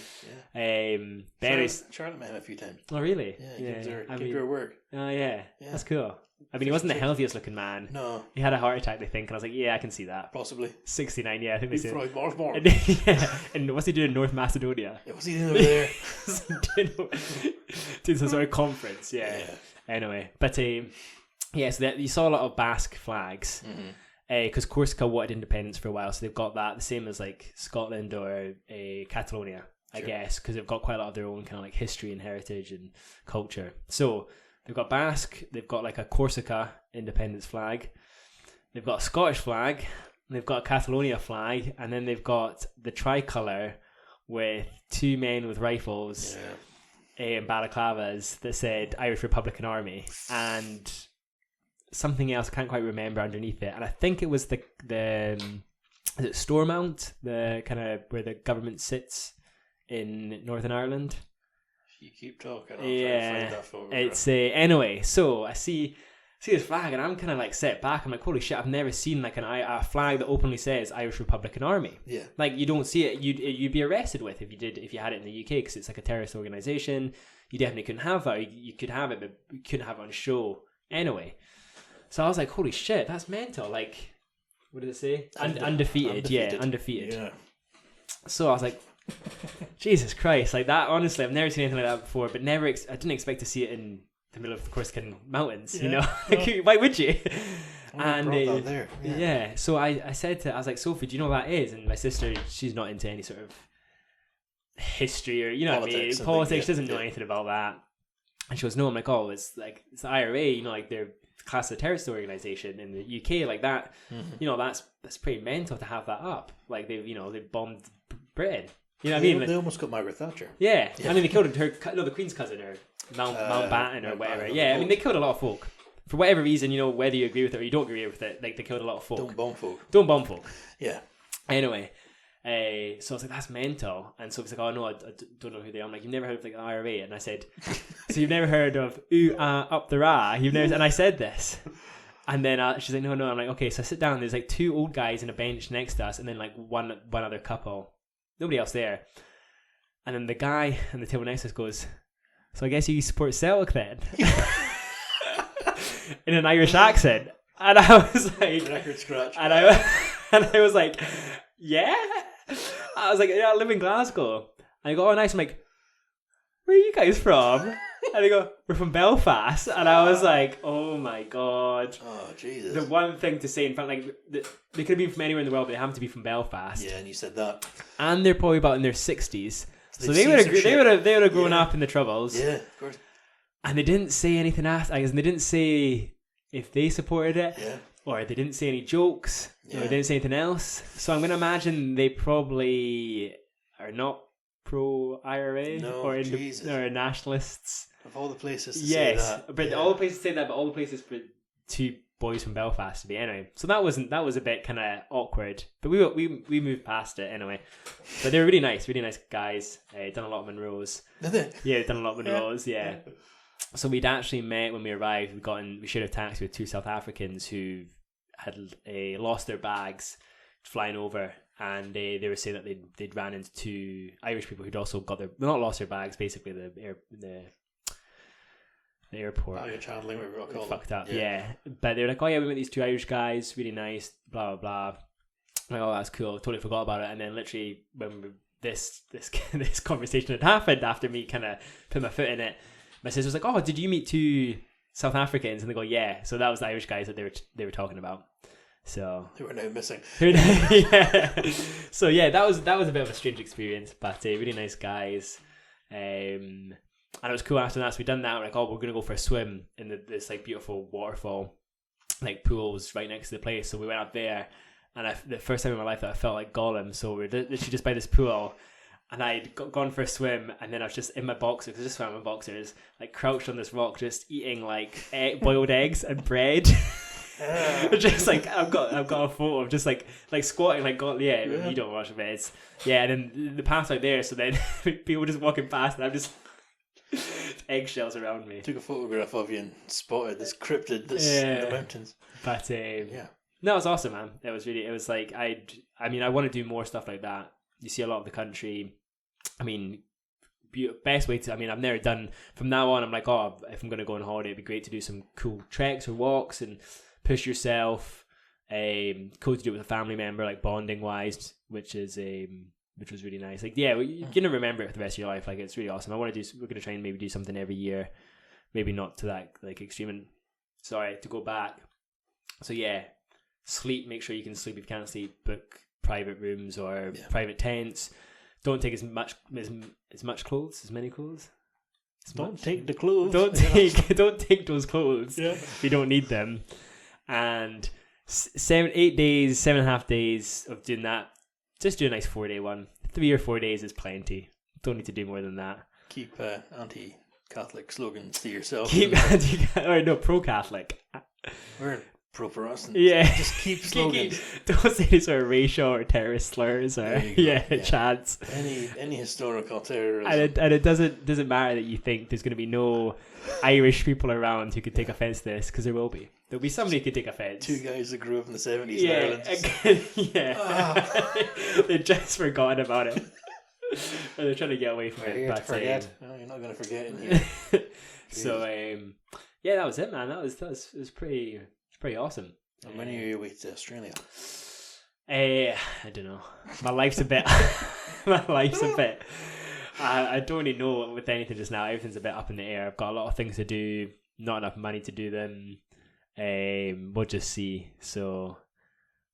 Yeah. But anyways, Charlotte met him a few times. Oh really? Yeah. Came to her work. Oh yeah. That's cool. I mean, he wasn't the healthiest looking man. No. He had a heart attack, they think, and I was like, yeah, I can see that. Possibly. 69, yeah, I think they said. Yeah. And what's he doing in North Macedonia? Yeah, what's he doing over there? Doing some sort of conference, yeah. Anyway, but so you saw a lot of Basque flags. Because Corsica wanted independence for a while, so they've got that, the same as like Scotland or Catalonia, I guess, because they've got quite a lot of their own kind of like history and heritage and culture. So they've got Basque, they've got like a Corsica independence flag, they've got a Scottish flag, they've got a Catalonia flag, and then they've got the tricolour with 2 men with rifles and balaclavas that said Irish Republican Army, and something else I can't quite remember underneath it. And I think it was the is it Stormont, the kind of where the government sits in Northern Ireland. You keep talking. I'll try to find that photograph. It's anyway. So I see this flag, and I'm kind of like set back. I'm like, holy shit! I've never seen like a flag that openly says Irish Republican Army. Yeah. Like you don't see it. You'd be arrested with if you had it in the UK, because it's like a terrorist organization. You definitely couldn't have that. You could have it, but you couldn't have it on show anyway. So I was like, holy shit, that's mental. Like, what did it say? Undefeated. Yeah, undefeated. Yeah. So I was like, Jesus Christ, like that. Honestly, I've never seen anything like that before. But I didn't expect to see it in the middle of the Corsican mountains. You know, why would you? And there. Yeah. So I I was like, Sophie, do you know what that is? And my sister, she's not into any sort of history or Politics, politics. She doesn't know anything about that. And she goes, no. I'm like, oh, it's the IRA. You know, like they're class of terrorist organization in the UK, like that. You know, that's pretty mental to have that up. Like they bombed Britain. You know what I mean? They almost got Margaret Thatcher. Yeah. I mean, they killed the Queen's cousin or Mountbatten or whatever. Yeah, I mean, they killed a lot of folk. For whatever reason, whether you agree with it or you don't agree with it, like they killed a lot of folk. Don't bomb folk. Yeah. Anyway, so I was like, that's mental. And Sophie's like, oh no, I don't know who they are. I'm like, you've never heard of like the IRA? And I said, so you've never heard of ooh up the ra? You've never? And I said this. And then she's like, no. I'm like, okay. So I sit down. There's like two old guys in a bench next to us, and then like one other couple. Nobody else there. And then the guy on the table next to us goes, so I guess you support Celtic then? In an Irish accent. And I was like... Record scratch. And I was like, yeah? I was like, yeah, I live in Glasgow. And I go, oh, nice. I'm like, where are you guys from? And they go, we're from Belfast. And I was like, oh my God. Oh, Jesus. The one thing to say, in fact, like, they could have been from anywhere in the world, but they happen to be from Belfast. Yeah, and you said that. And they're probably about in their 60s. So they would have grown up in the Troubles. Yeah, of course. And they didn't say anything after, I guess, and they didn't say if they supported it. Yeah. Or they didn't say any jokes. Yeah. Or they didn't say anything else. So I'm going to imagine they probably are not pro-IRA or nationalists. Of all the places to say that. But all the places say that, but all the places for two boys from Belfast to be anyway. So that was a bit kind of awkward. But we moved past it anyway. But they were really nice guys. Done a lot of Monroes. Did they? Yeah, done a lot of Monroes, yeah. So we'd actually met when we arrived. We shared a taxi with two South Africans who had lost their bags flying over, and they were saying that they'd ran into two Irish people who'd also got not lost their bags, basically the airport. Baggage handling, whatever we'll call it. Fucked up, yeah. But they were like, oh yeah, we met these two Irish guys, really nice, blah, blah, blah. I'm like, oh, that's cool. Totally forgot about it. And then literally when this conversation had happened after me kind of put my foot in it, my sister was like, oh, did you meet two South Africans? And they go, yeah. So that was the Irish guys that they were talking about. So who are now missing. Yeah. So yeah, that was a bit of a strange experience, but really nice guys. And it was cool after that. So we done that. We're like, oh, we're gonna go for a swim in this like beautiful waterfall. Like pool was right next to the place, so we went up there. And the first time in my life that I felt like Gollum. So we're literally just by this pool. And I'd gone for a swim, and then I was just in my boxers, I just found my boxers, like crouched on this rock, just eating like boiled eggs and bread. Just like I've got a photo of just like squatting, like you don't watch it, but it's and then the path out there. So then people just walking past, and I'm just eggshells around me. Took a photograph of you and spotted this cryptid that's in the mountains. But no, it was awesome, man. It was like I want to do more stuff like that. You see a lot of the country. I mean, best way to, I've never done, from now on, I'm like, oh, if I'm going to go on holiday, it'd be great to do some cool treks or walks and push yourself. Cool to do it with a family member, like bonding wise, which was really nice. Like, yeah, you're going to remember it for the rest of your life. Like, it's really awesome. We're going to try and maybe do something every year. Maybe not to that, like, extreme. And sorry, to go back. So, yeah, sleep, make sure you can sleep if you can't sleep, book private rooms or private tents. Don't take as many clothes. Don't take the clothes. Don't take those clothes. Yeah. If you don't need them. And 7.5 days of doing that. Just do a nice 4-day one. 3 or 4 days is plenty. Don't need to do more than that. Keep anti-Catholic slogans to yourself. Pro-Catholic. We're pro-Protestant. Yeah. Just keep slogans. Don't say any sort of racial or terrorist slurs or chants. Any historical terrorism. And it doesn't matter that you think there's going to be no Irish people around who could take offence to this, because there will be. There'll be somebody who could take offence. Two guys that grew up in the 70s in Ireland. They just forgotten about it. Or they're trying to get away from it. But forget. No, you're not going to forget in here. So that was it, man. It was pretty awesome. And when are you away to Australia? I don't know. My life's a bit. I don't really know with anything just now. Everything's a bit up in the air. I've got a lot of things to do. Not enough money to do them. We'll just see. So,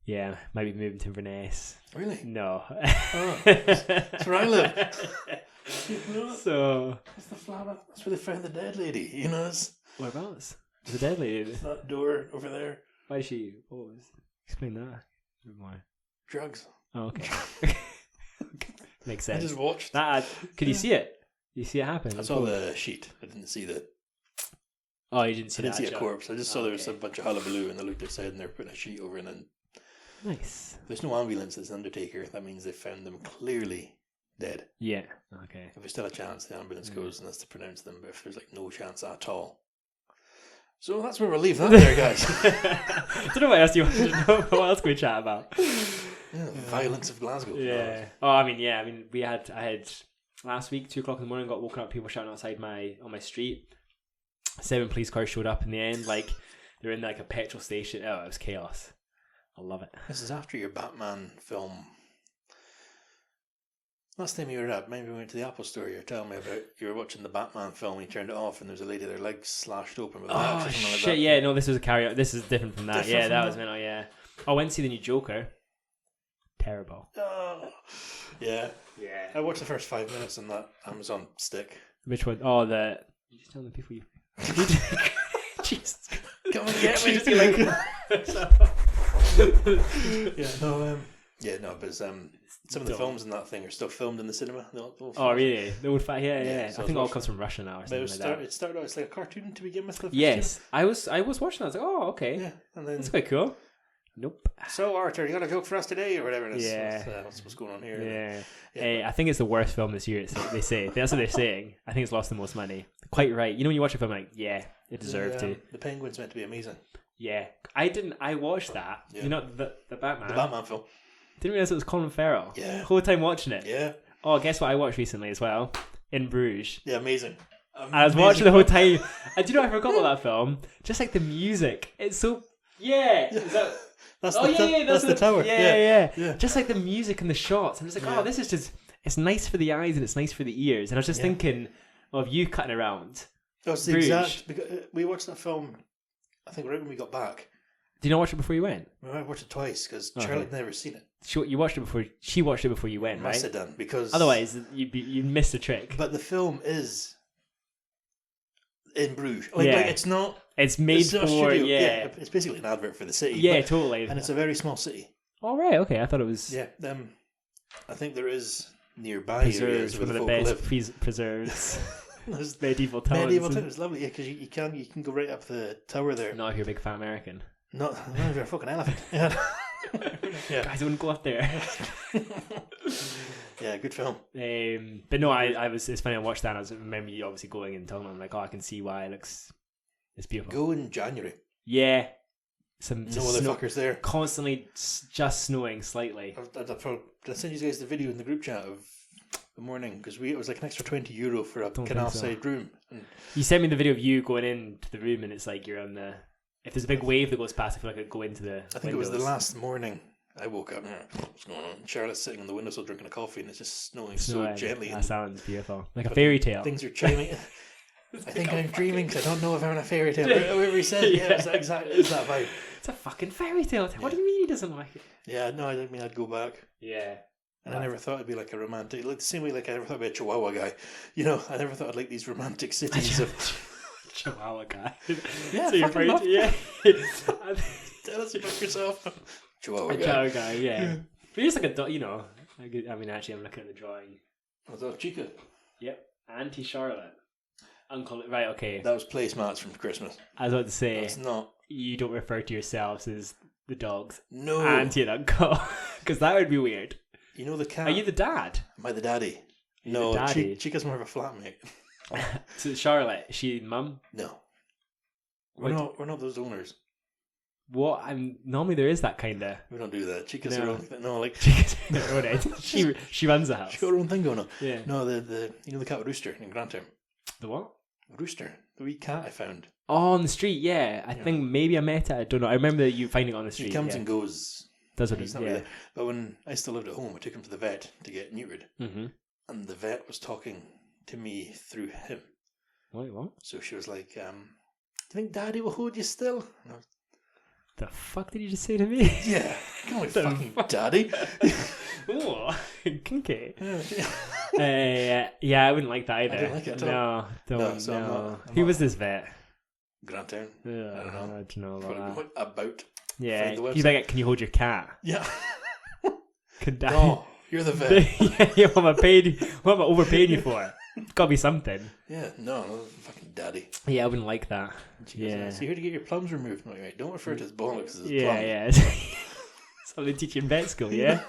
yeah, might be moving to Inverness. Really? No. Oh, that's where I live. So that's the flower. That's where they found the dead lady. You know, it's whereabouts? The dead lady. that door over there. Why is she? Explain that. Why? Drugs. Oh, okay. Makes sense. I just watched that. Could you see it? You see it happen? I saw the sheet. I didn't see the. Oh, you didn't see. I didn't see a corpse. I just saw there was okay. a bunch of hullabaloo, and they looked outside, and they're putting a sheet over, and then nice. there's no ambulance. There's an undertaker. That means they found them clearly dead. Yeah. Okay. If there's still a chance, the ambulance goes, and that's to pronounce them. But if there's like no chance at all, so that's where we'll leave that there, guys. I don't know what else you want to know. What else can we chat about? Yeah, the violence of Glasgow. Yeah. Oh, I mean, I had last week 2:00 in the morning. Got woken up, people shouting outside on my street. 7 police cars showed up in the end. Like they're in like a petrol station. Oh, it was chaos. I love it. This is after your Batman film. Last time you were up, maybe we went to the Apple store. You were telling me about you were watching the Batman film. You turned it off, and there's a lady their legs slashed open with an axe or something like shit! that. Yeah, no, this was a carry. This is different from that. Different Yeah, from that that? was meant. Oh, yeah. I went to see the new Joker. Terrible. Oh, yeah. Yeah. I watched the first 5 minutes on that Amazon stick. Which one? Oh, you just tell the people you. Jesus. Come on, get me. Just like. But some of the films in that thing are still filmed in the cinema. Oh, really? The old fact, yeah. So I think it all comes from Russia now or But something like that. it started out as like a cartoon to begin with. The first Yes, I was watching that. I was like, oh, okay. two. Yeah, and then That's quite cool. Nope. so Arthur, you got a joke for us today or whatever? Yeah. What's going on here? Yeah. Yeah, Hey, I think it's the worst film this year. They say that's what they're saying. I think it's lost the most money. Quite right. You know when you watch a film, like, yeah, it deserved to. The Penguin's meant to be amazing. Yeah, I watched that. Yeah. You know the Batman. The Batman film. Didn't realize it was Colin Farrell. Yeah. The whole time watching it. Yeah. Oh, guess what I watched recently as well? In Bruges. Yeah, amazing. I was watching the whole time. And do you know I forgot about that film? Just like the music. It's so Is that That's that's the tower. Yeah. Just like the music and the shots. I'm just like, Yeah. oh, this is just, it's nice for the eyes and it's nice for the ears. And I was just thinking of you cutting around. That's the Bruges. exact. Because we watched that film, I think, right when we got back. Did you not watch it before you went? I watched it twice because Okay. Charlotte had never seen it. You watched it before. She watched it before you went, Must right? have done because Otherwise, you missed a trick. But the film is in Bruges. Yeah. Like it's not. It's made It's not a for studio. It's basically an advert for the city. Yeah, but- totally. and it's a very small city. All right, okay. I thought it was Yeah. I think there is nearby areas preserves, where one the of the folk best live. preserves There's medieval towns. medieval town. It's lovely. Yeah, because you can go right up the tower there. Not if you're a big fat American. Not if you're a fucking elephant. Yeah. Yeah. Guys, I wouldn't go up there. Yeah, good film. But no, I was. It's funny. I watched that. And I remember you obviously going and telling me, I'm like, oh, I can see why it's beautiful. Go in January. Yeah, some No just other fuckers there. constantly just snowing slightly. Did I send you guys the video in the group chat of the morning? Because it was like an extra €20 for a Don't canal think so. side room. And You sent me the video of you going into the room, and it's like you're on the. If there's a big wave that goes past, I feel like I'd go into the. I think it was the windows. last morning I woke up. What's going on? Charlotte's sitting on the windowsill drinking a coffee, and it's just snowing Snowing. so gently. That And sounds beautiful, like a but fairy tale. things are chiming. I think I'm dreaming because I don't know if I'm in a fairy tale. Whatever he said, yeah, it's exactly it's that vibe. It's a fucking fairy tale. What do you mean he doesn't like it? Yeah, no, I didn't mean I'd go back. Yeah. And I never thought it'd be like a romantic, like the same way like I never thought I'd be a Chihuahua guy. You know, I never thought I'd like these romantic cities of. Chihuahua guy. Yeah, So you're fucking afraid? love- Yeah. Tell us about yourself. Chihuahua A guy. Chihuahua guy, yeah. But he's like a dog, you know. I mean, actually, I'm looking at the drawing. Was that Chica? Yep. Auntie Charlotte. Uncle. Right, okay. That was placemats from Christmas. I was about to say, That's not. you don't refer to yourselves as the dogs. No. Auntie and uncle. Because that would be weird. You know the cat? Are you the dad? Am I the daddy? you No, the daddy? Chica's more of a flatmate. So Charlotte, is she mum? No. What? We're not those owners. What? Normally there is that kind of. We don't do that. Chica's No. her own thing. No, like she runs the house. she's got her own thing going on. Yeah. No, the you know the cat with Rooster in Grantham. The what? Rooster, the wee cat I found. Oh, on the street, yeah. I think maybe I met it. I don't know. I remember you finding it on the street. He comes yeah. and goes Does what He's it not really yeah. there. But when I still lived at home, I took him to the vet to get neutered, Mm-hmm. and the vet was talking to me through him. Wait, what? So she was like, "Do you think Daddy will hold you still?" And I was, The fuck did you just say to me? yeah, come on, The fucking fuck? Daddy. Oh, kinky. Yeah. Yeah, I wouldn't like that either. I don't like it at all. No, don't. No, so I'm no. not- Who was this vet? Grantown. Yeah, I don't know. I don't know What about that. about? Yeah, Find the he's like, can you hold your cat? Yeah. Could I? No, you're the vet. Yeah, what am I overpaying you for? It's gotta be something. Yeah, no, fucking Daddy. Yeah, I wouldn't like that. She goes, Yeah. so you're here to get your plums removed. I'm like, right, don't refer to his bollocks as his Yeah, plums. yeah. Something to teach in vet school, yeah?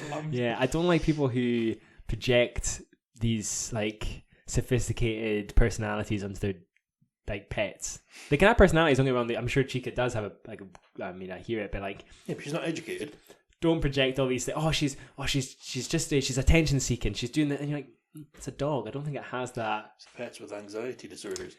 Plums. Yeah, I don't like people who project these like sophisticated personalities onto their like pets. They can have personalities. Don't get me wrong. I'm sure Chica does have I mean, I hear it, but like, Yeah, but she's not educated. don't project all these things. She's attention seeking. She's doing that, and you're like, it's a dog. I don't think it has that. It's pets with anxiety disorders.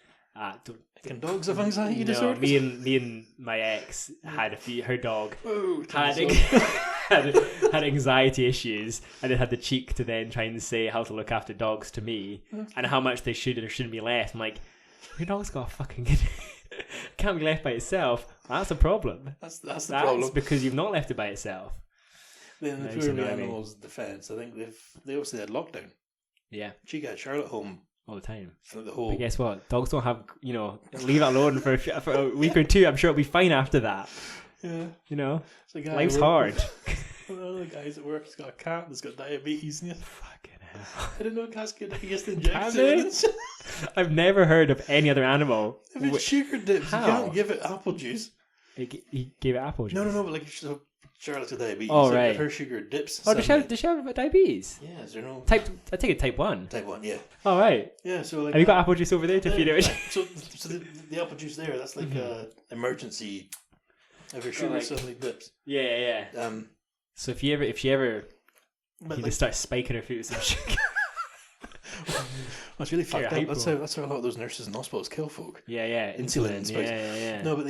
Don't. Can dogs have anxiety No, disorders? me and my ex had her dog Oh, had had anxiety issues, and it had the cheek to then try and say how to look after dogs to me and how much they should or shouldn't be left. I'm like, your dog's got a fucking can't be left by itself. That's a problem. That's the problem. Because you've not left it by itself. Then the Nice poor to know what I mean. animals' defence, I think they obviously had lockdown. Yeah, Chica had Charlotte home all the time. for the whole. But guess what? Dogs don't have, leave it alone for a week or two. I'm sure it'll be fine after that. Yeah. Life's It's a guy hard. One of the guys at work, he's got a cat that's got diabetes. And Fucking hell. I didn't know cats could get Can injections. they? I've never heard of any other animal. If it's sugar dips, How? you can't give it apple juice. He gave it apple juice. No, but like Charlotte's got diabetes. Oh, like, right. if her sugar dips. Oh, does she have diabetes? Yeah, is there no I take it type 1. type 1? Yeah. Oh, right. Yeah, so like. Have you got apple juice over there to feed it? So the apple juice there, that's like emergency. If her sugar like- suddenly dips. Yeah. So if she ever But you like, just start spiking her food with some sugar. that's really fucked You're up. hypo. That's how a lot of those nurses in hospitals kill folk. Yeah. Insulin Insulin. spikes. Yeah. No, but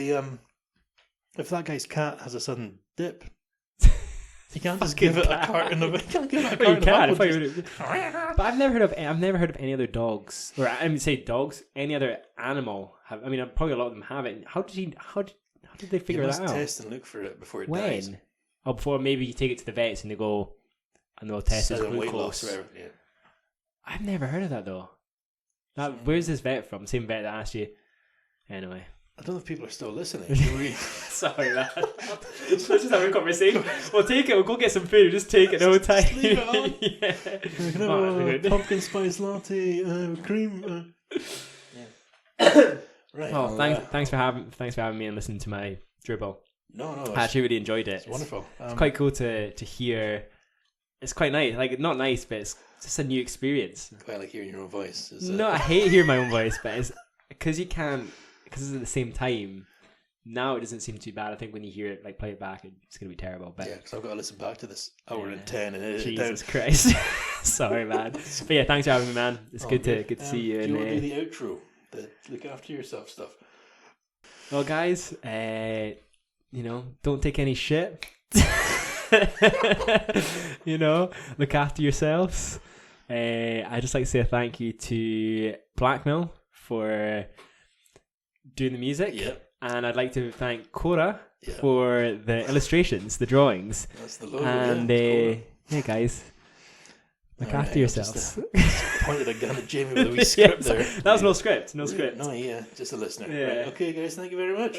if that guy's cat has a sudden dip, you can't just Fucking give it a cat. carton of it. You can't give it a Well, you carton can. of apple juice. But I've never heard of any other dogs, or I mean, say dogs. Any other animal have? I mean, probably a lot of them have it. How did they figure You that must out? test and look for it before it When? dies. Oh, before maybe you take it to the vets and they'll test his Sudden weight glucose. loss, whatever. Yeah. I've never heard of that though. Where's this vet from? Same vet that asked you. Anyway. I don't know if people are still listening. Should we- Sorry, man. Let's just have a conversation. We'll take it. We'll go get some food. We'll just take it the whole time. Just leave it on. Yeah. We can have Alright, a pumpkin spice latte, cream. Right. Oh, thanks for having me and listening to my dribble. No, I actually really enjoyed it. it's wonderful. It's quite cool to hear. It's quite nice. Like, not nice, but it's just a new experience. Quite like hearing your own voice. No, I hate hearing my own voice, but it's because it's at the same time. Now it doesn't seem too bad. I think when you hear it, like play it back, it's gonna be terrible. But Yeah, because I've got to listen back to this hour Yeah. and 10 and edit it down. Jesus Christ, sorry, man. But yeah, thanks for having me, man. It's good to see you. Do And you want to do the outro? The look after yourself stuff. well, guys, don't take any shit. Look after yourselves. I just like to say a thank you to Blackmill for doing the music. Yep. And I'd like to thank Cora Yeah. for the illustrations, the drawings. That's the logo. And yeah, guys, look Alright, after I yourselves. just, pointed a gun at Jamie with a wee script there. That was no script. No script. No, yeah, just a listener. Yeah. Right. Okay, guys, thank you very much.